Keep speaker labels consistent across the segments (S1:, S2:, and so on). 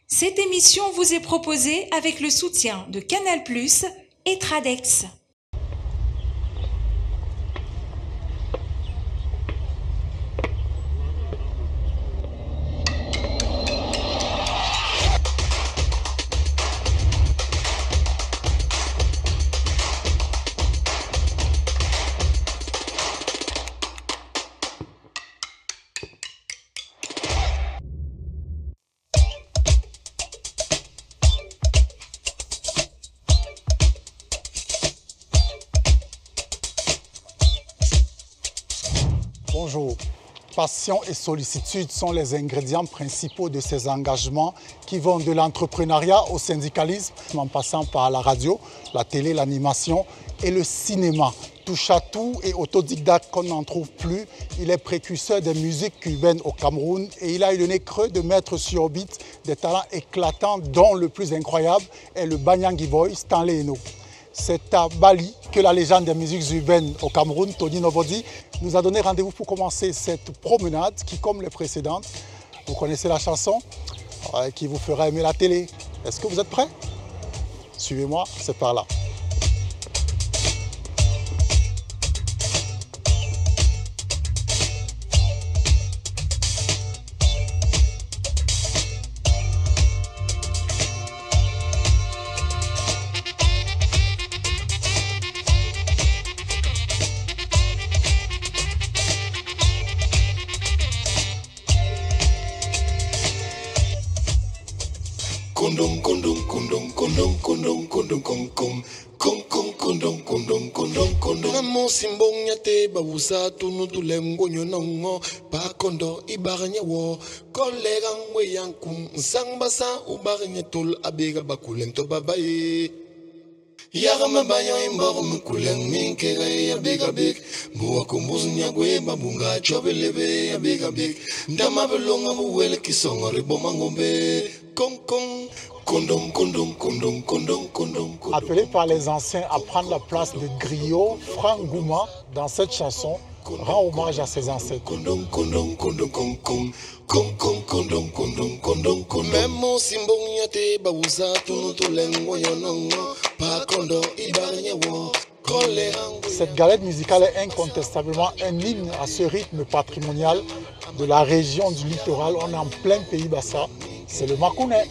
S1: Cette émission vous est proposée avec le soutien de Canal+ et Tradex.
S2: Bonjour. Passion et sollicitude sont les ingrédients principaux de ces engagements qui vont de l'entrepreneuriat au syndicalisme, en passant par la radio, la télé, l'animation et le cinéma. Touche à tout et autodidacte qu'on n'en trouve plus, il est précurseur des musiques cubaines au Cameroun et il a eu le nez creux de mettre sur orbite des talents éclatants dont le plus incroyable est le Banyangi Boy Stanley Eno. C'est à Bali que la légende des musiques urbaines au Cameroun, Tony Nobody, nous a donné rendez-vous pour commencer cette promenade qui, comme les précédentes, vous connaissez la chanson, qui vous fera aimer la télé. Est-ce que vous êtes prêts? Suivez-moi, c'est par là.
S3: Simbonya te babusa tunu tulengo nyonongo pa kondo ibarnya wo kolega ngwe yankum sangbasa ubarnya tul abega bakulento babaye Yagama bayo imbo mukuleng minkega ya bega big Buwa kumbuznya gwe babunga chobelebe ya bega big Ndama belonga buwele kisongo riboma ngombe Kong kong
S2: Appelé par les anciens à prendre la place de griot, Franck Gouma, dans cette chanson, rend hommage à ses ancêtres. Cette galette musicale est incontestablement un hymne à ce rythme patrimonial de la région du littoral. On est en plein pays Bassa, c'est le Makouné.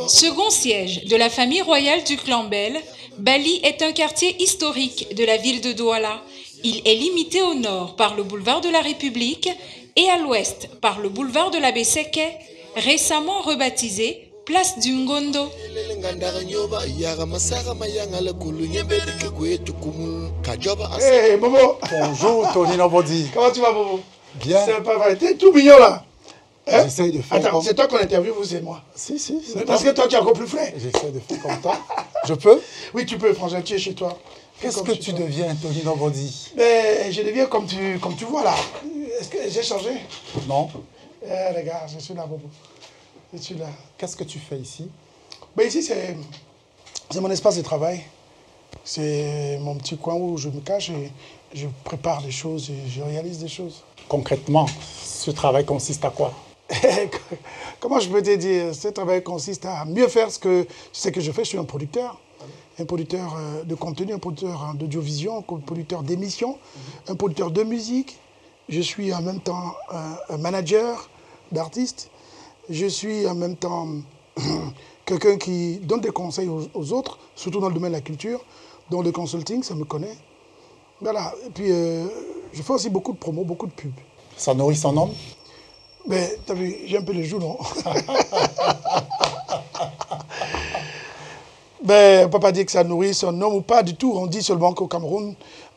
S1: Second siège de la famille royale du clan Bell, Bali est un quartier historique de la ville de Douala. Il est limité au nord par le boulevard de la République et à l'ouest par le boulevard de l'abbé Seke, récemment rebaptisé Place du Ngondo.
S4: Hey Bobo.
S2: Bonjour Tony Nobody.
S4: Comment tu vas Bobo?
S2: Bien.
S4: C'est pas vrai, t'es tout mignon là. Hein?
S2: J'essaie de faire.
S4: Attends, c'est toi qu'on interviewe ou c'est moi?
S2: Si.
S4: Parce que toi tu es encore plus frais.
S2: J'essaie de faire comme toi. Je peux?
S4: Oui, tu peux, frangin, tu es chez toi.
S2: Qu'est-ce que tu deviens, Tony Nobody?
S4: Mais je deviens comme tu vois là. Est-ce que j'ai changé?
S2: Non.
S4: Regarde, je suis là, Bobo. Je suis là.
S2: Qu'est-ce que tu fais ici?
S4: Ben ici, c'est mon espace de travail. C'est mon petit coin où je me cache et je prépare des choses et je réalise des choses.
S2: Concrètement, ce travail consiste à quoi?
S4: Comment je peux te dire? Ce travail consiste à mieux faire ce que je fais. Je suis un producteur de contenu, un producteur d'audiovisuel, un producteur d'émissions, un producteur de musique. Je suis en même temps un manager d'artistes. Je suis en même temps quelqu'un qui donne des conseils aux autres, surtout dans le domaine de la culture, dans le consulting, ça me connaît. Voilà. Et puis, je fais aussi beaucoup de promos, beaucoup de pubs.
S2: Ça nourrit son homme?
S4: Ben, t'as vu, j'ai un peu les joues, non? Ben, on ne peut pas dire que ça nourrit son homme ou pas du tout. On dit seulement qu'au Cameroun,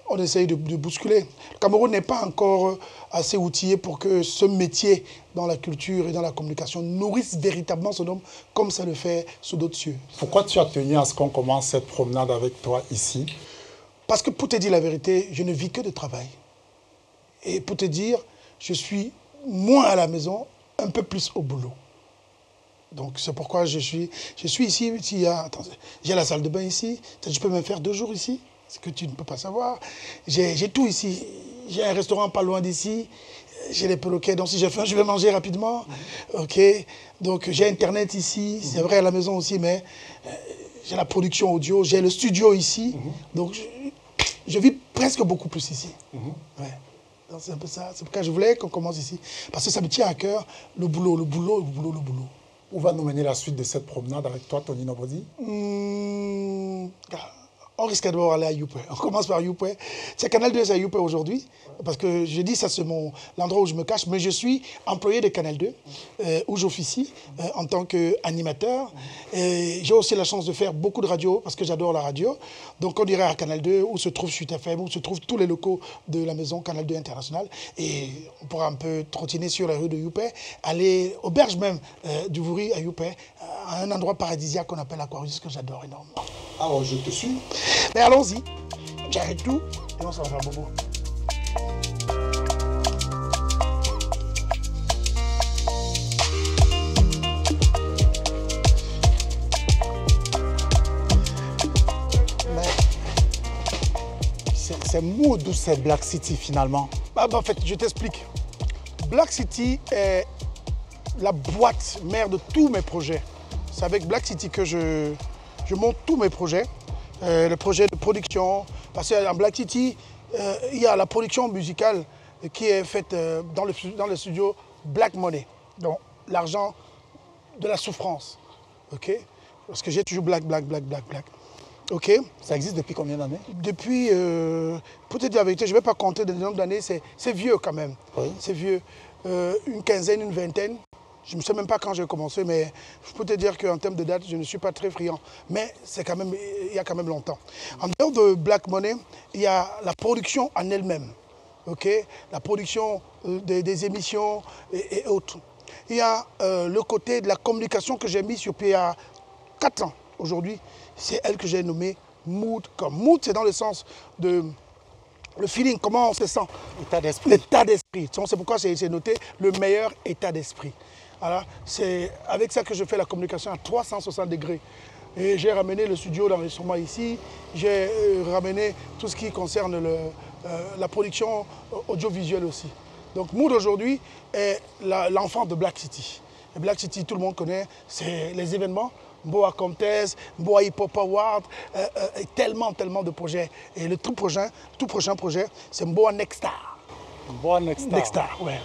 S4: on essaye de bousculer. Le Cameroun n'est pas encore assez outillé pour que ce métier dans la culture et dans la communication nourrisse véritablement son homme comme ça le fait sous d'autres cieux.
S2: Pourquoi tu as tenu à ce qu'on commence cette promenade avec toi ici?
S4: Parce que pour te dire la vérité, je ne vis que de travail. Et pour te dire, je suis moins à la maison, un peu plus au boulot. Donc c'est pourquoi je suis ici. Il y a la salle de bain ici. Je peux même faire 2 jours ici, ce que tu ne peux pas savoir. J'ai tout ici. J'ai un restaurant pas loin d'ici. J'ai les perroquets, donc si j'ai faim, je vais manger rapidement. Ok. Donc j'ai Internet ici. C'est vrai à la maison aussi, mais j'ai la production audio. J'ai le studio ici. Donc je vis presque beaucoup plus ici. Ouais. C'est un peu ça. C'est pourquoi je voulais qu'on commence ici. Parce que ça me tient à cœur, le boulot, le boulot, le boulot, le boulot.
S2: Où va nous mener la suite de cette promenade avec toi, Tony Nobody?
S4: On risque d'abord aller à Youpé. On commence par Youpé. C'est Canal 2 à Youpé aujourd'hui, parce que je dis ça c'est l'endroit où je me cache, mais je suis employé de Canal 2, où j'officie en tant qu'animateur. J'ai aussi la chance de faire beaucoup de radio, parce que j'adore la radio. Donc on irait à Canal 2, où se trouve Chute FM, où se trouvent tous les locaux de la maison Canal 2 International. Et on pourra un peu trottiner sur la rue de Youpé, aller aux berges même du Vouri à Youpé, à un endroit paradisiaque qu'on appelle Aquarius, que j'adore énormément.
S2: Alors je te suis.
S4: Mais allons-y, j'arrête tout et on s'en va, Bobo.
S2: C'est Mood ou c'est Black City finalement?
S4: En fait, je t'explique. Black City est la boîte mère de tous mes projets. C'est avec Black City que je monte tous mes projets. Le projet de production, parce qu'en Black City, il y a la production musicale qui est faite dans le studio Black Money, donc l'argent de la souffrance, ok? Parce que j'ai toujours black, ok?
S2: Ça existe depuis combien d'années?
S4: Depuis, pour te dire la vérité, je ne vais pas compter le nombre d'années, c'est vieux quand même,
S2: oui.
S4: C'est vieux, une quinzaine, une vingtaine. Je ne sais même pas quand j'ai commencé, mais je peux te dire qu'en termes de date, je ne suis pas très friand. Mais il y a quand même longtemps. En dehors de Black Money, il y a la production en elle-même. Okay? La production des émissions et autres. Il y a le côté de la communication que j'ai mis sur pied il y a 4 ans. Aujourd'hui, c'est elle que j'ai nommée Mood. Mood, c'est dans le sens de... Le feeling, comment on se sent.
S2: État d'esprit.
S4: L'état d'esprit. C'est pourquoi j'ai noté le meilleur état d'esprit. Voilà, c'est avec ça que je fais la communication à 360 degrés. Et j'ai ramené le studio d'enregistrement ici, j'ai ramené tout ce qui concerne la production audiovisuelle aussi. Donc Mood aujourd'hui est l'enfant de Black City. Et Black City, tout le monde connaît, c'est les événements, Mboa Contest, Mboa Hip Hop Award, et tellement de projets. Et le tout prochain projet, c'est Mboa Next Star.
S2: Mboa Next Star.
S4: Next Star, ouais.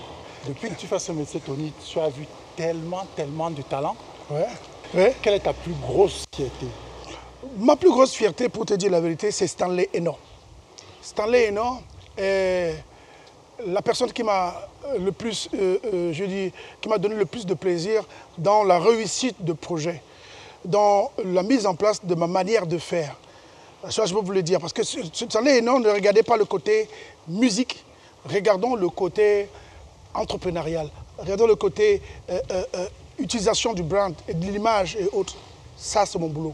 S2: Depuis que tu fais ce métier, Tony, tu as vu tellement de talent.
S4: Ouais. Ouais.
S2: Quelle est ta plus grosse fierté?
S4: Ma plus grosse fierté, pour te dire la vérité, c'est Stanley Eno. Stanley Eno est la personne qui m'a le plus, qui m'a donné le plus de plaisir dans la réussite de projet, dans la mise en place de ma manière de faire. Ça, je peux vous le dire, parce que Stanley Eno, ne regardez pas le côté musique, regardons le côté entrepreneurial, regardons le côté utilisation du brand et de l'image et autres. Ça, c'est mon boulot.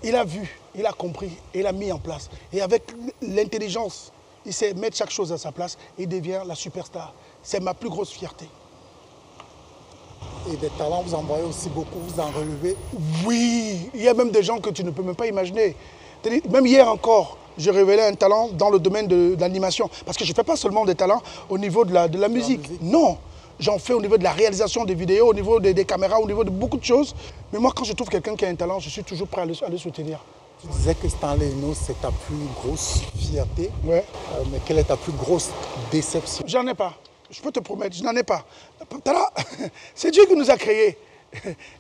S4: Il a vu, il a compris, il a mis en place. Et avec l'intelligence, il sait mettre chaque chose à sa place et il devient la superstar. C'est ma plus grosse fierté.
S2: Et des talents, vous en voyez aussi beaucoup, vous en relevez?
S4: Oui, il y a même des gens que tu ne peux même pas imaginer. Même hier encore, je révélais un talent dans le domaine de l'animation. Parce que je ne fais pas seulement des talents au niveau de la musique. Non, j'en fais au niveau de la réalisation des vidéos, au niveau des caméras, au niveau de beaucoup de choses. Mais moi, quand je trouve quelqu'un qui a un talent, je suis toujours prêt à le soutenir.
S2: Tu disais que Stanley Eno, c'est ta plus grosse fierté.
S4: Ouais.
S2: Mais quelle est ta plus grosse déception?
S4: J'en ai pas. Je peux te promettre, je n'en ai pas. C'est Dieu qui nous a créés.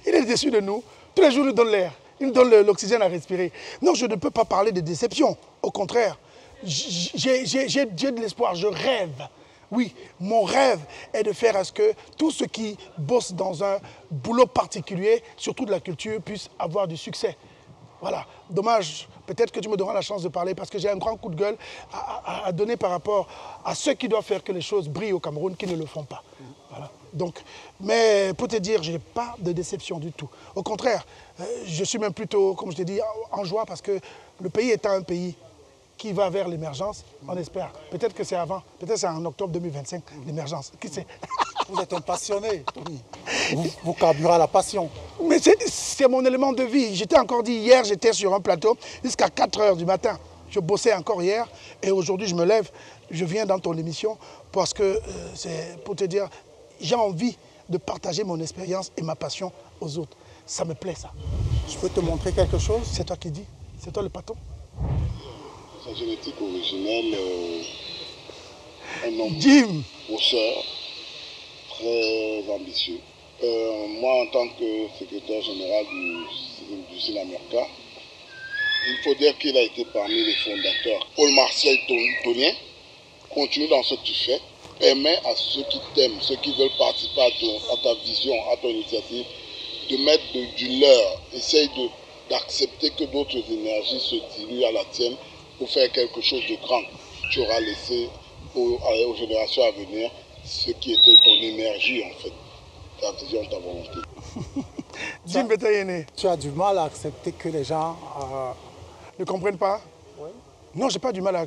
S4: Il est déçu de nous. Tous les jours, il nous donne l'air. Il nous donne l'oxygène à respirer. Non, je ne peux pas parler de déception. Au contraire, j'ai de l'espoir, je rêve. Oui, mon rêve est de faire à ce que tous ceux qui bossent dans un boulot particulier, surtout de la culture, puissent avoir du succès. Voilà. Dommage, peut-être que tu me donneras la chance de parler parce que j'ai un grand coup de gueule à donner par rapport à ceux qui doivent faire que les choses brillent au Cameroun, qui ne le font pas. Voilà. Donc, mais pour te dire, je n'ai pas de déception du tout. Au contraire, je suis même plutôt, comme je t'ai dit, en joie parce que le pays étant un pays qui va vers l'émergence, on espère. Peut-être que c'est avant, peut-être c'est en octobre 2025, l'émergence. Qui sait?
S2: Vous êtes un passionné, Tony. Vous carburez à la passion.
S4: Mais c'est mon élément de vie. J'étais encore dit hier, j'étais sur un plateau jusqu'à 4 h du matin. Je bossais encore hier et aujourd'hui je me lève, je viens dans ton émission parce que c'est pour te dire, j'ai envie de partager mon expérience et ma passion aux autres. Ça me plaît ça.
S2: Je peux te montrer quelque chose?
S4: C'est toi qui dis, c'est toi le patron.
S5: Sa génétique originelle, un homme
S4: Jim,
S5: bosseur, très ambitieux. Moi, en tant que secrétaire général du Sinamurka, il faut dire qu'il a été parmi les fondateurs. Paul Martial Tonien, continue dans ce que tu fais, permet à ceux qui t'aiment, ceux qui veulent participer à ta vision, à ton initiative, de mettre du leur. Essaye d'accepter que d'autres énergies se diluent à la tienne pour faire quelque chose de grand. Tu auras laissé aux générations à venir ce qui était ton énergie en fait, ta vision, ta volonté.
S4: Jim Betayene.
S2: Tu as du mal à accepter que les gens...
S4: Ne comprennent pas?
S2: Oui.
S4: Non, j'ai pas du mal à...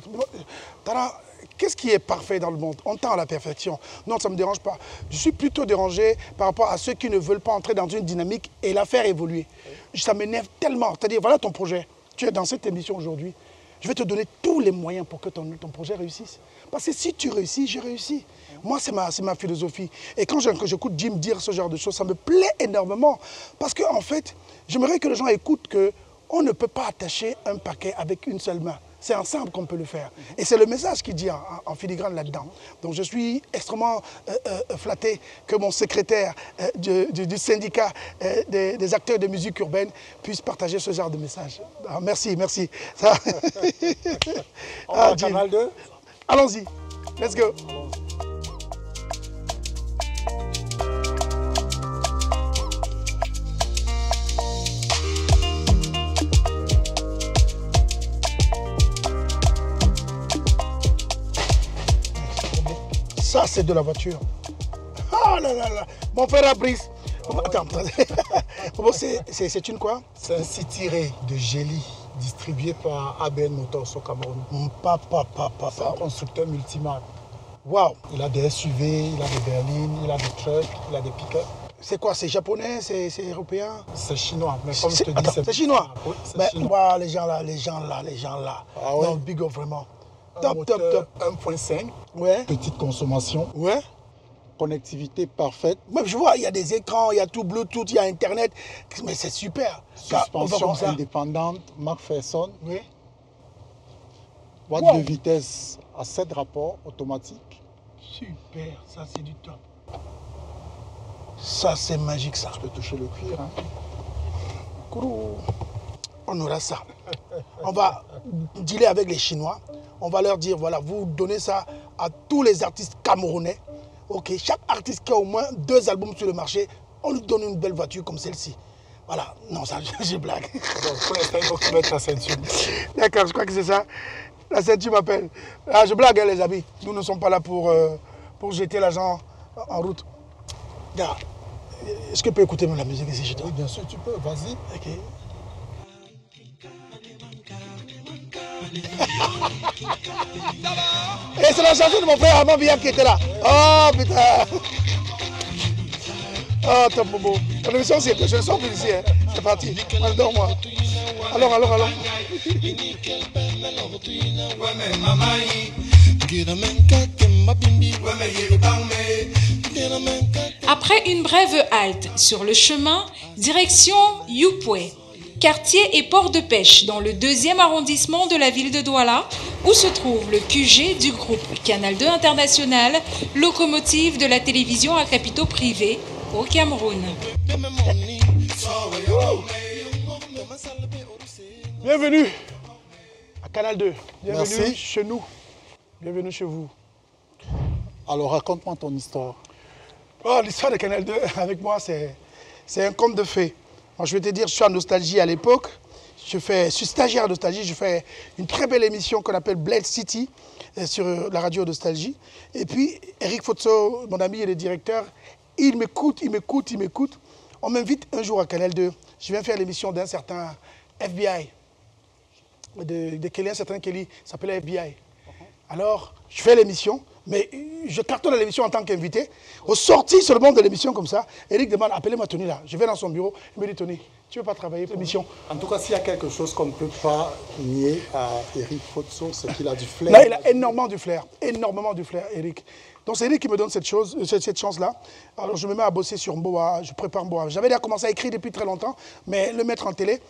S4: Tara, qu'est-ce qui est parfait dans le monde? On tend à la perfection. Non, ça ne me dérange pas. Je suis plutôt dérangé par rapport à ceux qui ne veulent pas entrer dans une dynamique et la faire évoluer. Oui. Ça m'énerve tellement. C'est-à-dire, voilà ton projet. Tu es dans cette émission aujourd'hui. Je vais te donner tous les moyens pour que ton projet réussisse. Parce que si tu réussis, j'ai réussi. Moi, c'est ma philosophie. Et quand j'écoute Jim dire ce genre de choses, ça me plaît énormément. Parce qu'en fait, j'aimerais que les gens écoutent qu'on ne peut pas attacher un paquet avec une seule main. C'est ensemble qu'on peut le faire. Et c'est le message qui dit en filigrane là-dedans. Donc je suis extrêmement flatté que mon secrétaire du syndicat des acteurs de musique urbaine puisse partager ce genre de message. Ah, merci, merci. Ça...
S2: On va au Canal 2.
S4: Allons-y. Let's go. Ça, c'est de la voiture. Ah là là là. Mon frère a pris. Attends, c'est une quoi?
S2: C'est un City-Ray de Gély, distribué par ABN Motors au Cameroun. C'est un constructeur multimarque.
S4: Waouh.
S2: Il a des SUV, il a des berlines, il a des trucks, il a des pick-up.
S4: C'est quoi? C'est japonais? C'est européen?
S2: C'est chinois. Mais comme je te dis,
S4: c'est chinois.
S2: Oui, c'est chinois.
S4: Wow, les gens là.
S2: Ah ouais.
S4: Non, big up vraiment.
S2: Top. 1.5.
S4: Ouais.
S2: Petite consommation.
S4: Ouais.
S2: Connectivité parfaite.
S4: Même je vois, il y a des écrans, il y a tout Bluetooth, il y a Internet. Mais c'est super.
S2: Suspension indépendante, McPherson.
S4: Oui.
S2: Boîte de vitesse à 7 rapports automatique.
S4: Super, ça c'est du top. Ça c'est magique ça.
S2: Je peux toucher le cuir. Hein.
S4: On aura ça. On va dealer avec les Chinois. On va leur dire, voilà, vous donnez ça à tous les artistes camerounais. Ok, chaque artiste qui a au moins 2 albums sur le marché, on lui donne une belle voiture comme celle-ci. Voilà, non, ça, je blague.
S2: Donc, pour l'instant, il faut que tu mettes la ceinture.
S4: D'accord, je crois que c'est ça. La ceinture m'appelle. Ah, je blague, hein, les amis. Nous ne sommes pas là pour jeter l'argent en route. Regarde, est-ce que tu peux écouter la musique ici chez toi?
S2: Oui, bien sûr, tu peux, vas-y.
S4: Ok. Et c'est la chanson de mon frère Armand Villard qui était là. Oh putain. Oh top bobo. Ton émission c'est je sors plus ici. Hein. C'est parti. Adore-moi. Alors.
S1: Après une brève halte sur le chemin, direction Youpoué, quartier et port de pêche dans le 2e arrondissement de la ville de Douala, où se trouve le QG du groupe Canal 2 International, locomotive de la télévision à capitaux privés au Cameroun.
S4: Bienvenue à Canal 2. Bienvenue
S2: Merci.
S4: Chez nous. Bienvenue chez vous.
S2: Alors, raconte-moi ton histoire.
S4: Oh, l'histoire de Canal 2, avec moi, c'est un conte de fées. Moi, je vais te dire, je suis en nostalgie à l'époque. je suis stagiaire de Nostalgie, je fais une très belle émission qu'on appelle Bled City sur la radio Nostalgie. Et puis, Eric Fotso, mon ami et le directeur, il m'écoute. On m'invite un jour à Canal 2. Je viens faire l'émission d'un certain FBI, de Kelly, un certain Kelly, s'appelle FBI. Alors, je fais l'émission, mais je cartonne l'émission en tant qu'invité. Au sorti seulement de l'émission comme ça, Eric demande, appelez-moi Tony là. Je vais dans son bureau, il me dit, Tony, tu ne veux pas travailler pour l'émission?
S2: En tout cas, s'il y a quelque chose qu'on ne peut pas nier à Eric Fotso, c'est qu'il a du flair.
S4: Là, il a énormément du flair, Eric. Donc c'est Eric qui me donne cette chance-là. Alors je me mets à bosser sur Mboa, je prépare Mboa. J'avais déjà commencé à écrire depuis très longtemps, mais le mettre en télé,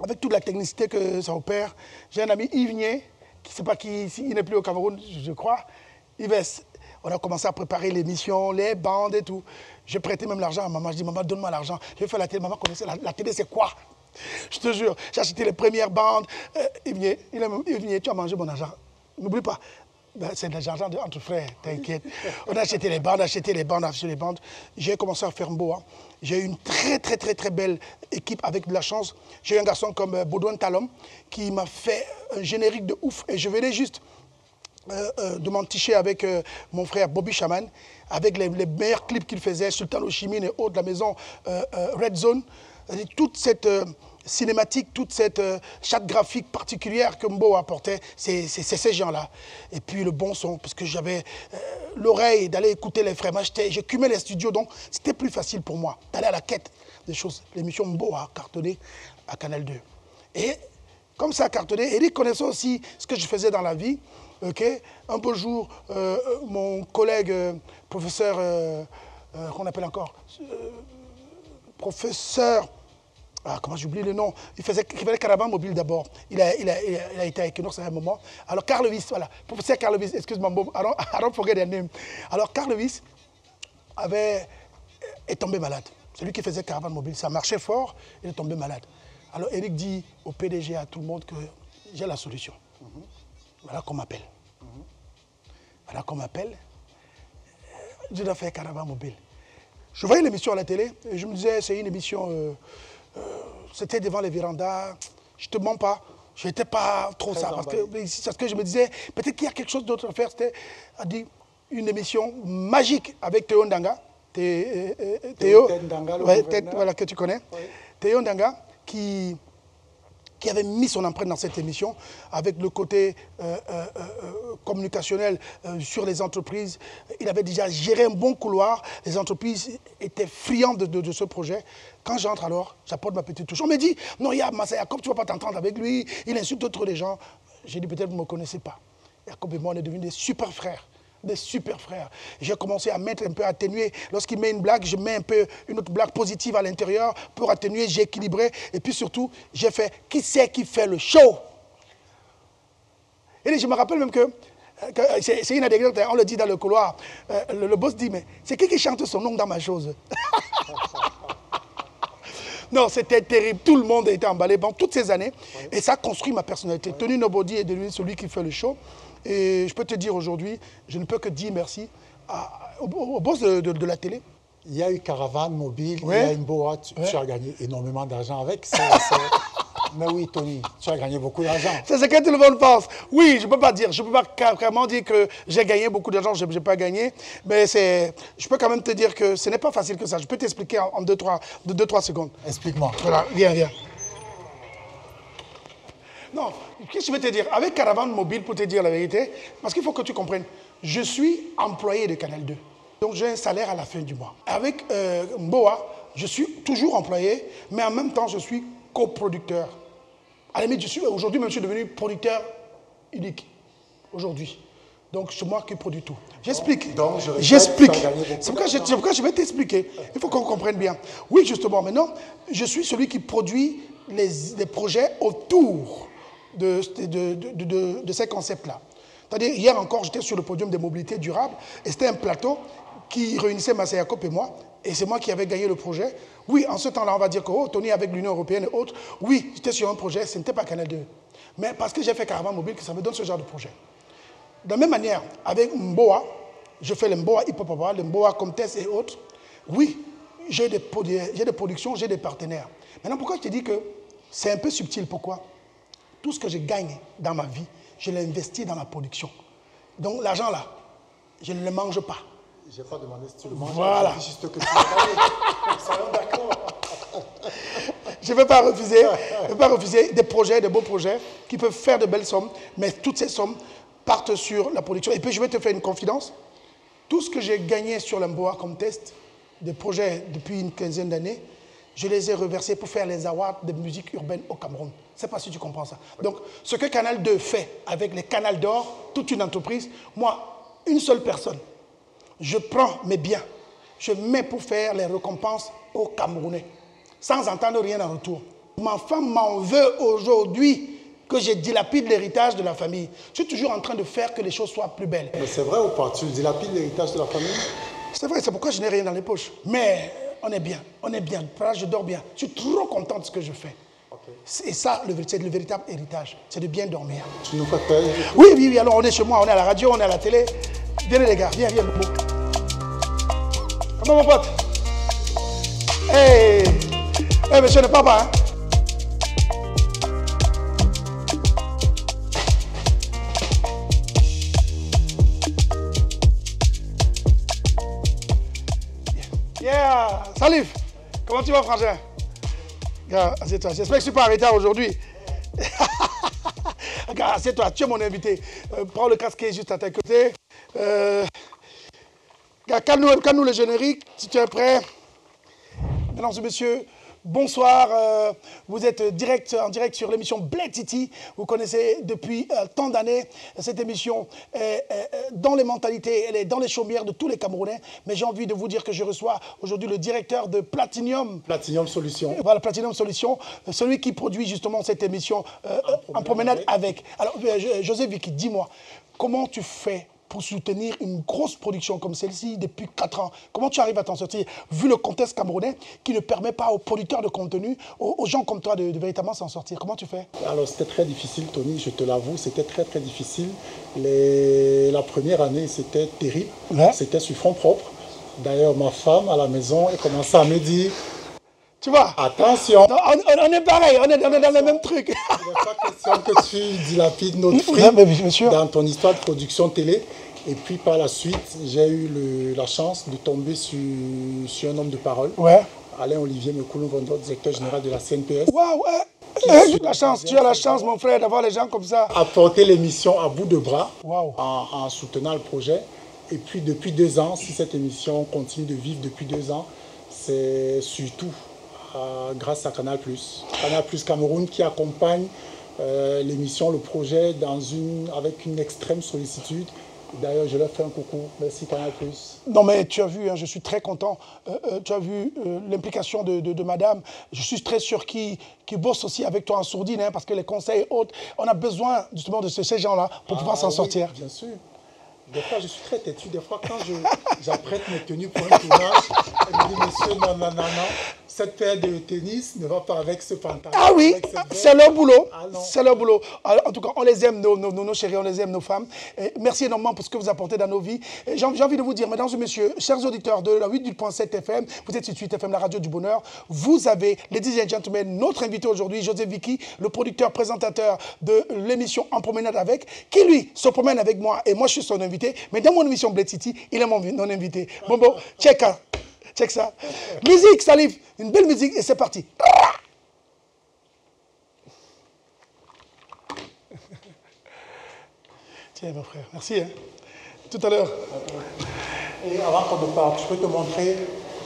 S4: avec toute la technicité que ça opère. J'ai un ami, Yves Nier, qui ne sait pas qui, il n'est plus au Cameroun, je crois. Yves, on a commencé à préparer l'émission, les bandes et tout. J'ai prêté même l'argent à maman. Je dis, maman, donne-moi l'argent. Je vais faire la télé. Maman connaissait la télé, c'est quoi? Je te jure, j'ai acheté les premières bandes. Yves Nier, tu as mangé mon argent. N'oublie pas. Ben, c'est de l'argent entre frères, t'inquiète. On a acheté les bandes, J'ai commencé à faire Mboa. J'ai eu une très belle équipe avec de la chance. J'ai eu un garçon comme Baudouin Talom qui m'a fait un générique de ouf. Et je venais juste de m'enticher avec mon frère Bobby Shaman, avec les meilleurs clips qu'il faisait, Sultan Oshimine et autres, la maison Red Zone. Toute cette cinématique, toute cette charte graphique particulière que Mbo apportait, c'est ces gens-là. Et puis le bon son, parce que j'avais l'oreille d'aller écouter les frères. Moi, j'écumais les studios, donc c'était plus facile pour moi d'aller à la quête des choses. L'émission Mbo a cartonné à Canal 2. Et comme ça a cartonné, Eric connaissait aussi ce que je faisais dans la vie. Okay. Un beau jour, mon collègue, professeur, qu'on appelle encore, professeur, comment j'oublie le nom, il faisait caravane mobile d'abord. Il a été avec nous à un moment. Alors Carl Lewis, voilà, professeur Carl Lewis, excuse-moi, I don't forget their name. Alors Carl Lewis est tombé malade. C'est lui qui faisait caravane mobile. Ça marchait fort, il est tombé malade. Alors Eric dit au PDG, à tout le monde, que j'ai la solution. Voilà qu'on m'appelle. Voilà qu'on m'appelle. Je dois faire caravane mobile. Je voyais l'émission à la télé et je me disais, c'est une émission, c'était devant les vérandas, je ne te mens pas, je n'étais pas trop ça. Parce que je me disais, peut-être qu'il y a quelque chose d'autre à faire. C'était une émission magique avec Théo Ndanga. Théo Ndanga, voilà, que tu connais. Oui. Théo Ndanga, qui avait mis son empreinte dans cette émission avec le côté communicationnel sur les entreprises. Il avait déjà géré un bon couloir. Les entreprises étaient friandes de ce projet. Quand j'entre alors, j'apporte ma petite touche. On me dit, non, il y a Massa Yacob, tu ne vas pas t'entendre avec lui, il insulte d'autres les gens. J'ai dit, peut-être vous ne me connaissez pas. Yacob et moi, on est devenus des super frères. Des super frères. J'ai commencé à mettre un peu atténué. Lorsqu'il met une blague, je mets un peu une autre blague positive à l'intérieur pour atténuer, j'ai équilibré. Et puis surtout, j'ai fait, qui c'est qui fait le show? Et je me rappelle même que c'est une anecdote, on le dit dans le couloir. Le boss dit, mais c'est qui chante son nom dans ma chose? Non, c'était terrible. Tout le monde a été emballé pendant toutes ces années. Oui. Et ça a construit ma personnalité. Oui. Tony Nobody est devenu celui qui fait le show. Et je peux te dire aujourd'hui, je ne peux que dire merci au boss de la télé.
S2: Il y a eu caravane mobile,
S4: oui.
S2: Il y a une Mboa, tu as gagné énormément d'argent avec. Mais oui, Tony, tu as gagné beaucoup d'argent.
S4: C'est ce que tout le monde pense. Oui, je ne peux pas dire, je ne peux pas carrément dire que j'ai gagné beaucoup d'argent, je n'ai pas gagné. Mais je peux quand même te dire que ce n'est pas facile que ça. Je peux t'expliquer en 2-3 secondes.
S2: Explique-moi.
S4: Voilà, viens. Non, qu'est-ce que je vais te dire? Avec Caravane Mobile, pour te dire la vérité, parce qu'il faut que tu comprennes, je suis employé de Canal 2. Donc j'ai un salaire à la fin du mois. Avec Mboa, je suis toujours employé, mais en même temps, je suis coproducteur. À la limite, aujourd'hui, même je suis devenu producteur unique. Aujourd'hui. Donc c'est moi qui produis tout. J'explique. J'explique. C'est pourquoi je vais t'expliquer. Il faut qu'on comprenne bien. Oui, justement, maintenant, je suis celui qui produit les projets autour de ces concepts-là. C'est-à-dire, hier encore, j'étais sur le podium des mobilités durables et c'était un plateau qui réunissait Massa Yacob et moi. Et c'est moi qui avais gagné le projet. Oui, en ce temps-là, on va dire que Tony avec l'Union européenne et autres, oui, j'étais sur un projet, ce n'était pas Canal 2. Mais parce que j'ai fait Caravane Mobile, que ça me donne ce genre de projet. De la même manière, avec Mboa, je fais le Mboa Hip Hop Award, le Mboa Comtesse et autres. Oui, j'ai des productions, j'ai des partenaires. Maintenant, pourquoi je te dis que C'est un peu subtil. Pourquoi? Tout ce que je gagne dans ma vie, je l'investis dans la production. Donc l'argent là, je ne le mange pas.
S2: Je n'ai pas demandé si tu le manges.
S4: Voilà.
S2: C'est juste que tu l'as gagné. Soyons d'accord.
S4: Je ne veux pas refuser des projets, de beaux projets qui peuvent faire de belles sommes, mais toutes ces sommes partent sur la production. Et puis je vais te faire une confidence. Tout ce que j'ai gagné sur l'Amboa comme test, des projets depuis une quinzaine d'années, je les ai reversés pour faire les awards de musique urbaine au Cameroun. Je ne sais pas si tu comprends ça. Donc, ce que Canal 2 fait avec les Canals d'Or, toute une entreprise, moi, une seule personne, je prends mes biens, je mets pour faire les récompenses aux Camerounais, sans entendre rien en retour. Ma femme m'en veut aujourd'hui que je dilapide l'héritage de la famille. Je suis toujours en train de faire que les choses soient plus belles.
S2: Mais c'est vrai ou pas? Tu dilapides l'héritage de la famille?
S4: C'est vrai, c'est pourquoi je n'ai rien dans les poches. Mais on est bien, on est bien. Là, je dors bien. Je suis trop content de ce que je fais. Okay. Et ça, c'est le véritable héritage. C'est de bien dormir.
S2: Tu nous fais peur?
S4: Oui, oui, oui. Alors, on est chez moi, on est à la radio, on est à la télé. Viens les gars, viens, viens. Comment mon pote? Hey, hey, monsieur le papa, hein? Yeah, salut. Comment tu vas, frangin? Assieds-toi. J'espère que je ne suis pas en retard aujourd'hui. Regarde, assieds-toi, tu es mon invité. Prends le casque juste à tes côtés. Calme-nous le générique, si tu es prêt. Mesdames et messieurs, bonsoir. Vous êtes en direct sur l'émission Bled City. Vous connaissez depuis tant d'années cette émission dans les mentalités, elle est dans les chaumières de tous les Camerounais. Mais j'ai envie de vous dire que je reçois aujourd'hui le directeur de Platinium.
S2: Platinium Solutions.
S4: Voilà, Platinium Solutions, celui qui produit justement cette émission En promenade avec. Alors, José Vicky, dis-moi, comment tu fais pour soutenir une grosse production comme celle-ci depuis 4 ans? Comment tu arrives à t'en sortir, vu le contexte camerounais qui ne permet pas aux producteurs de contenu, aux gens comme toi de véritablement s'en sortir? Comment tu fais?
S2: Alors c'était très difficile, Tony, je te l'avoue, c'était très très difficile. La première année, c'était terrible, ouais. C'était sur fonds propres. D'ailleurs, ma femme à la maison, elle commençait à me dire...
S4: Tu vois?
S2: Attention.
S4: On est pareil, on est dans le même truc.
S2: Il n'est pas question que tu dilapides notre fric dans ton histoire de production télé. Et puis par la suite, j'ai eu la chance de tomber sur un homme de parole. Ouais. Alain-Olivier Mekoulou-Vondo, directeur général de la CNPS.
S4: Waouh, tu as la chance, mon frère, d'avoir les gens comme ça.
S2: Apporter l'émission à bout de bras,
S4: wow.
S2: en soutenant le projet. Et puis depuis 2 ans, si cette émission continue de vivre depuis 2 ans, c'est surtout grâce à Canal+. Canal+ Cameroun qui accompagne l'émission, le projet avec une extrême sollicitude. D'ailleurs, je leur fais un coucou. Merci Canal+.
S4: Non mais tu as vu, hein, je suis très content. Tu as vu l'implication de madame. Je suis très sûr qu'il bosse aussi avec toi en sourdine, hein, parce que les conseils autres, on a besoin justement de ces gens-là pour pouvoir s'en sortir.
S2: Bien sûr. Des fois, je suis très têtu. Des fois, quand j'apprête mes tenues pour un tournage, elle me dit, monsieur, non. Cette paire de tennis ne va pas avec ce pantalon.
S4: Ah oui, c'est leur boulot. Ah c'est leur boulot. Alors, en tout cas, on les aime, nos chéris, on les aime, nos femmes. Et merci énormément pour ce que vous apportez dans nos vies. J'ai envie de vous dire, mesdames et messieurs, chers auditeurs de la 8.7 FM, vous êtes sur 8 FM, la radio du bonheur. Vous avez, ladies and gentlemen, notre invité aujourd'hui, José Vicky, le producteur, présentateur de l'émission En promenade avec, qui lui se promène avec moi et moi je suis son invité. Mais dans mon émission Bled City, il est mon invité. Bon, check ça. Musique, Salif. Une belle musique et c'est parti. Tiens, mon frère. Merci. Hein. Tout à l'heure.
S2: Et avant qu'on ne parte, je peux te montrer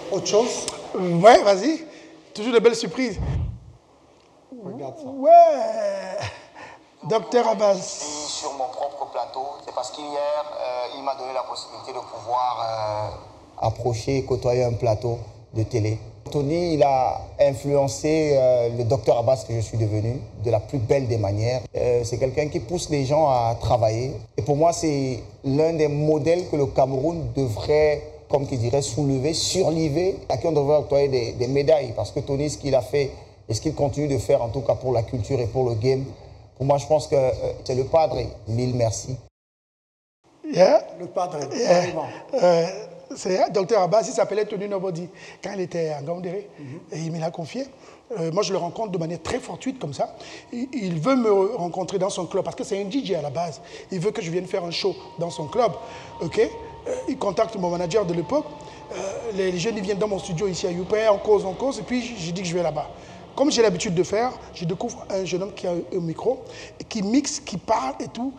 S2: autre chose?
S4: Ouais, vas-y. Toujours de belles surprises.
S2: Regarde ça.
S4: Ouais. Docteur Abbas.
S6: Sur mon propre plateau, c'est parce qu'hier, il m'a donné la possibilité de pouvoir approcher et côtoyer un plateau de télé. Tony, il a influencé le docteur Abbas que je suis devenu de la plus belle des manières. C'est quelqu'un qui pousse les gens à travailler. Et pour moi, c'est l'un des modèles que le Cameroun devrait, comme qu'il dirait, soulever, surlever, à qui on devrait octroyer des médailles. Parce que Tony, ce qu'il a fait et ce qu'il continue de faire, en tout cas pour la culture et pour le game, pour moi, je pense que c'est le padre. Mille merci.
S2: Yeah. Le padre,
S4: C'est Docteur Abbas, il s'appelait Tony Nobody, quand il était à Gaoundéré, et il me l'a confié. Moi, je le rencontre de manière très fortuite, comme ça. Il veut me rencontrer dans son club, parce que c'est un DJ à la base. Il veut que je vienne faire un show dans son club. Ok. Il contacte mon manager de l'époque. Les jeunes, ils viennent dans mon studio ici à Youpé, on cause, et puis je dis que je vais là-bas. Comme j'ai l'habitude de faire, je découvre un jeune homme qui a un micro, qui mixe, qui parle et tout.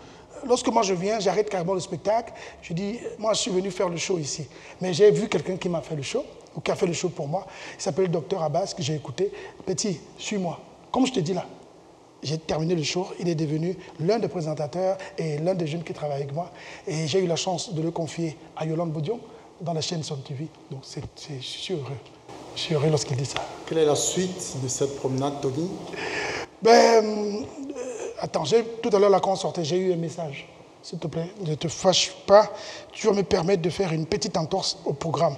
S4: Lorsque moi je viens, j'arrête carrément le spectacle. Je dis, moi je suis venu faire le show ici. Mais j'ai vu quelqu'un qui m'a fait le show, ou qui a fait le show pour moi. Il s'appelle Docteur Abbas, que j'ai écouté. Petit, suis-moi. Comme je te dis là, j'ai terminé le show. Il est devenu l'un des présentateurs et l'un des jeunes qui travaillent avec moi. Et j'ai eu la chance de le confier à Yolande Bodion dans la chaîne Son TV. Donc je suis heureux. Je suis heureux lorsqu'il dit ça.
S2: Quelle est la suite de cette promenade, Tony?
S4: Attends, tout à l'heure, là, quand on sortait, j'ai eu un message. S'il te plaît, ne te fâche pas. Tu vas me permettre de faire une petite entorse au programme.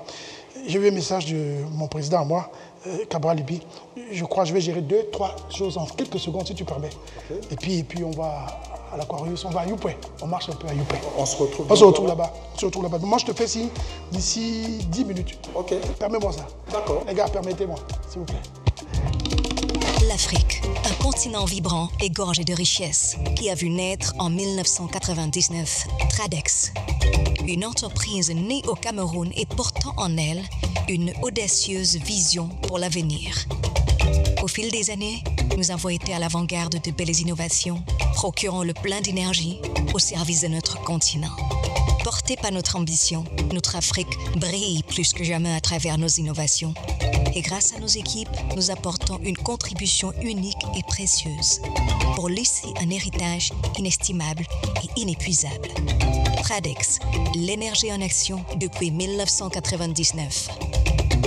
S4: J'ai eu un message de mon président à moi, Cabral Libi. Je crois que je vais gérer 2-3 choses en quelques secondes, si tu permets. Okay. Et puis on va à l'Aquarius, on va à Youpé. On marche un peu à Youpé.
S2: On se retrouve
S4: là-bas. On se retrouve là-bas. Moi, je te fais signe d'ici 10 minutes.
S2: Ok.
S4: Permets-moi ça.
S2: D'accord.
S4: Les gars, permettez-moi, s'il vous plaît.
S7: L'Afrique, un continent vibrant et gorgé de richesses, qui a vu naître en 1999 Tradex, une entreprise née au Cameroun et portant en elle une audacieuse vision pour l'avenir. Au fil des années, nous avons été à l'avant-garde de belles innovations, procurant le plein d'énergie au service de notre continent. Porté par notre ambition, notre Afrique brille plus que jamais à travers nos innovations. Et grâce à nos équipes, nous apportons une contribution unique et précieuse pour laisser un héritage inestimable et inépuisable. Tradex, l'énergie en action depuis 1999.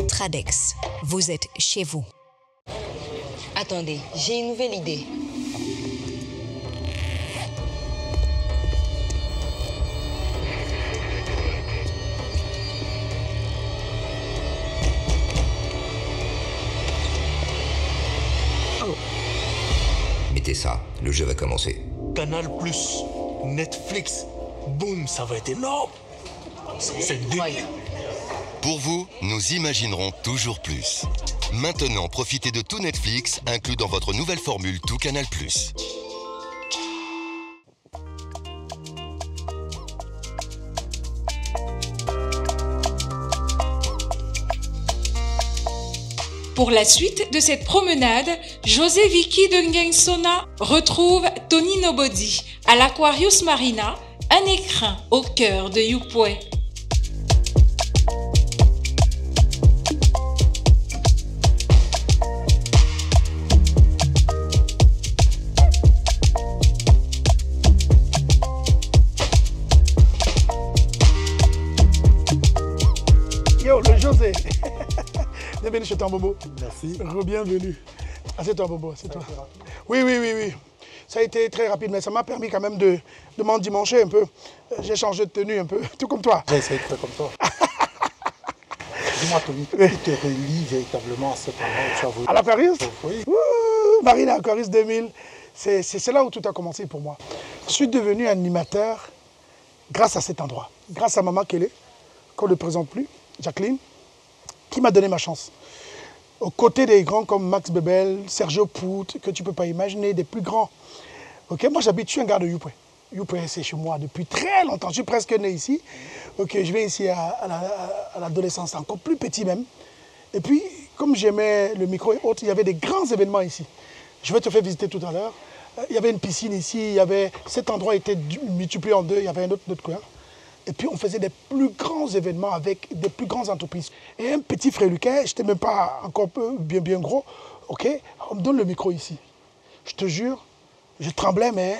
S7: Tradex, vous êtes chez vous.
S8: Attendez, j'ai une nouvelle idée.
S9: Mettez ça, le jeu va commencer.
S3: Canal+, Netflix, boum, ça va être énorme. C'est dingue.
S10: Pour vous, nous imaginerons toujours plus. Maintenant, profitez de tout Netflix, inclus dans votre nouvelle formule Tout Canal+.
S1: Pour la suite de cette promenade, José Vicky de Ngensona retrouve Tony Nobody à l'Aquarius Marina, un écrin au cœur de Youpoué.
S4: Yo, le José. Bienvenue chez toi, Bobo.
S2: Merci.
S4: Bienvenue. Assieds-toi, Bobo, assieds-toi. Oui. Ça a été très rapide, mais ça m'a permis quand même de m'endimancher un peu. J'ai changé de tenue un peu, tout comme toi.
S2: J'ai essayé de faire comme toi. Dis-moi, Tony, qui te relie véritablement à cet endroit où tu as voulu?
S4: À l'Aquarius?
S2: Oui.
S4: Marina Aquarius 2000. C'est là où tout a commencé pour moi. Je suis devenu animateur grâce à cet endroit. Grâce à Maman Kélé, qu'on ne le présente plus, Jacqueline, qui m'a donné ma chance. Aux côtés des grands comme Max Bebel, Sergio Pout, que tu ne peux pas imaginer, des plus grands. Okay, moi, je suis un gars de Youpé. Youpé, c'est chez moi depuis très longtemps. Je suis presque né ici. Okay, je viens ici à l'adolescence, encore plus petit même. Et puis, comme j'aimais le micro et autres, il y avait des grands événements ici. Je vais te faire visiter tout à l'heure. Il y avait une piscine ici. Cet endroit était multiplié en deux. Il y avait un autre coin. Et puis, on faisait des plus grands événements avec des plus grandes entreprises. Et un petit frère Lucas, je n'étais même pas encore bien gros, ok, on me donne le micro ici. Je te jure, je tremblais, mais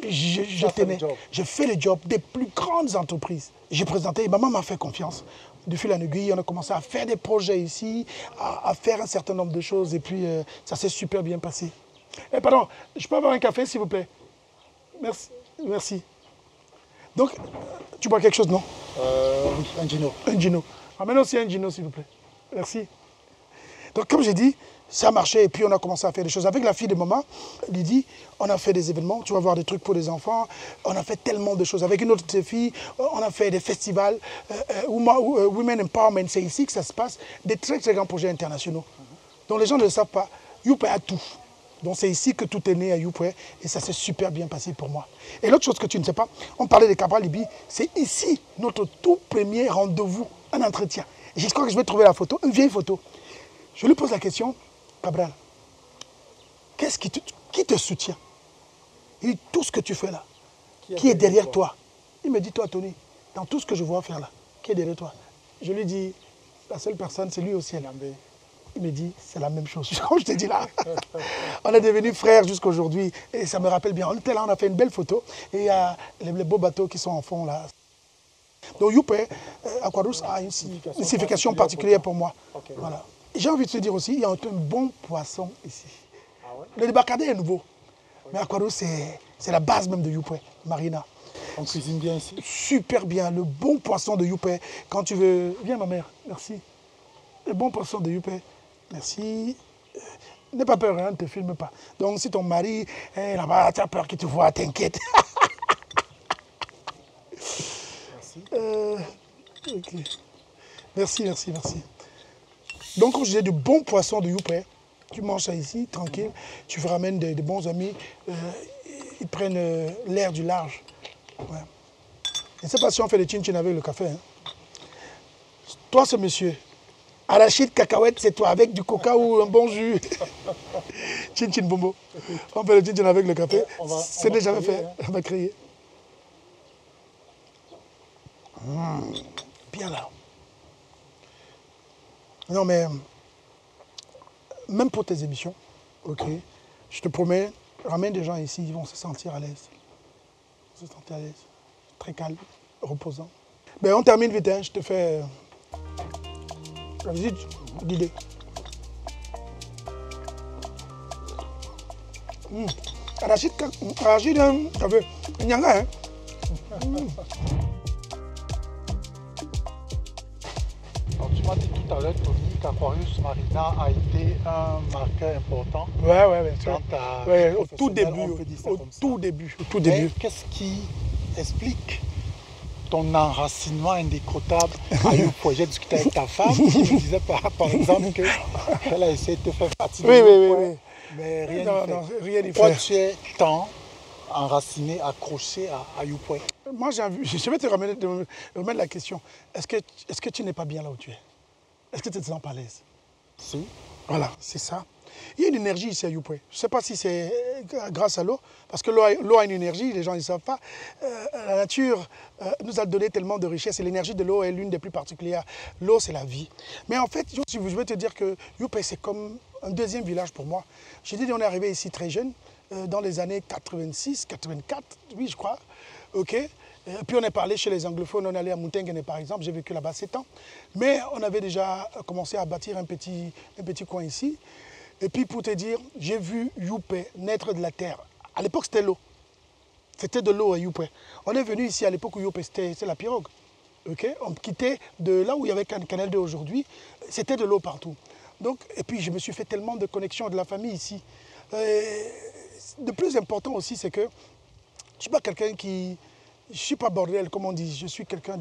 S4: je tenais. J'ai fait le job des plus grandes entreprises. J'ai présenté, et maman m'a fait confiance. De fil en aiguille, on a commencé à faire des projets ici, à faire un certain nombre de choses, et puis ça s'est super bien passé. Eh, pardon, je peux avoir un café, s'il vous plaît? Merci. Donc, tu bois quelque chose, non?
S2: Oui, un gino.
S4: Un gino. Amène aussi un gino, s'il vous plaît. Merci. Donc comme j'ai dit, ça marchait et puis on a commencé à faire des choses. Avec la fille de maman, Lydie, on a fait des événements, tu vas voir des trucs pour les enfants, on a fait tellement de choses. Avec une autre fille, on a fait des festivals, Women Empowerment, c'est ici que ça se passe, des très très grands projets internationaux. Donc les gens ne le savent pas, Youpé a tout. Donc c'est ici que tout est né à Youpé et ça s'est super bien passé pour moi. Et l'autre chose que tu ne sais pas, on parlait de Cabral Libye, c'est ici notre tout premier rendez-vous, un entretien. Et je crois que je vais trouver la photo, une vieille photo. Je lui pose la question, Cabral, qui te soutient? Il dit, tout ce que tu fais là, qui est derrière toi? Il me dit, toi Tony, dans tout ce que je vois faire là, qui est derrière toi? Je lui dis, la seule personne, c'est lui au ciel. Il me dit, c'est la même chose. Comme je t'ai dit là, on est devenus frères jusqu'à aujourd'hui. Et ça me rappelle bien. On était là, on a fait une belle photo. Et il y a les beaux bateaux qui sont en fond là. Donc Youpé, Aquarus a une signification particulière pour moi. Okay. Voilà. J'ai envie de te dire aussi, il y a un bon poisson ici. Ah ouais? Le débarcadère est nouveau. Oui. Mais Aquarus, c'est la base même de Youpé, Marina.
S2: On cuisine bien ici?
S4: Super bien. Le bon poisson de Youpé. Quand tu veux... Viens ma mère, merci. Le bon poisson de Youpé. Merci. N'aie pas peur, hein, ne te filme pas. Donc si ton mari est là-bas, tu as peur qu'il te voit, t'inquiète. Merci. Okay. Merci. Donc quand je disais du bon poisson de Youpé, tu manges ça ici, tranquille, tu ramènes des bons amis, ils prennent l'air du large. Ouais. Je ne sais pas si on fait des chin-chin avec le café. Hein. Toi, ce monsieur, arachide, cacahuète, c'est toi, avec du coca ou un bon jus. Chin-chin bombo. On fait le chin-chin avec le café. C'est déjà jamais fait. On va crier. Bien là. Non mais, même pour tes émissions, ok, je te promets, ramène des gens ici, ils vont se sentir à l'aise. Se sentir à l'aise. Très calme, reposant. Ben on termine vite, hein. Je te fais la visite guidée. Arachide, nyanga, hein.
S2: Alors, tu m'as dit tout à l'heure, Tony, qu'Aquarius Marina a été un marqueur important.
S4: Ouais, bien sûr. Au tout début.
S2: Qu'est-ce qui explique ton enracinement indécrottable à Youpé? J'ai discuté avec ta femme qui me disait par exemple qu'elle a essayé de te faire fatiguer.
S4: Oui.
S2: Mais rien n'y fait.
S4: Pourquoi
S2: tu es tant enraciné, accroché à Youpé?
S4: Moi, je vais te remettre la question. Est-ce que tu n'es pas bien là où tu es? Est-ce que tu te sens pas à l'aise?
S2: Si.
S4: Voilà, c'est ça. Il y a une énergie ici à Youpé. Je ne sais pas si c'est grâce à l'eau, parce que l'eau a une énergie, les gens ne savent pas. La nature nous a donné tellement de richesses et l'énergie de l'eau est l'une des plus particulières. L'eau, c'est la vie. Mais en fait, je vais te dire que Youpé, c'est comme un deuxième village pour moi. J'ai dit qu'on est arrivé ici très jeune, dans les années 86, 84, oui, je crois. OK. Puis on est parlé chez les anglophones, on est allé à Mountengene par exemple, j'ai vécu là-bas 7 ans. Mais on avait déjà commencé à bâtir un petit coin ici. Et puis pour te dire, j'ai vu Youpé naître de la terre. À l'époque, c'était l'eau. C'était de l'eau à Youpé. On est venu ici à l'époque où Youpé, c'était la pirogue. Okay? On quittait de là où il y avait Canal 2 aujourd'hui. C'était de l'eau partout. Donc, et puis je me suis fait tellement de connexions de la famille ici. Le plus important aussi, c'est que je ne suis pas quelqu'un qui... Je ne suis pas bordel, comme on dit. Je suis quelqu'un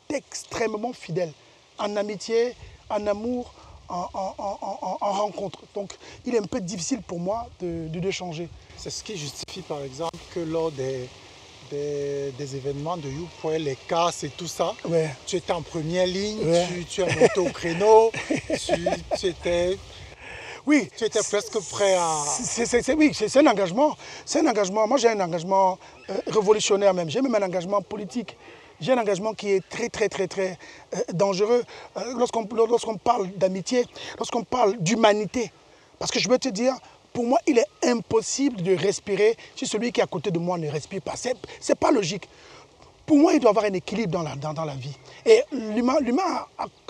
S4: d'extrêmement fidèle. En amitié, en amour, en rencontre. Donc, il est un peu difficile pour moi de changer.
S2: C'est ce qui justifie, par exemple, que lors des événements de Youpé, les casses et tout ça,
S4: ouais.
S2: Tu étais en première ligne, ouais. tu es monté au créneau, tu étais...
S4: Oui.
S2: Tu étais presque prêt à...
S4: Oui, c'est un engagement. C'est un engagement. Moi, j'ai un engagement révolutionnaire même. J'ai même un engagement politique. J'ai un engagement qui est très dangereux lorsqu'on parle d'amitié, lorsqu'on parle d'humanité. Parce que je veux te dire, pour moi, il est impossible de respirer si celui qui est à côté de moi ne respire pas. C'est pas logique. Pour moi, il doit y avoir un équilibre dans la vie. Et l'humain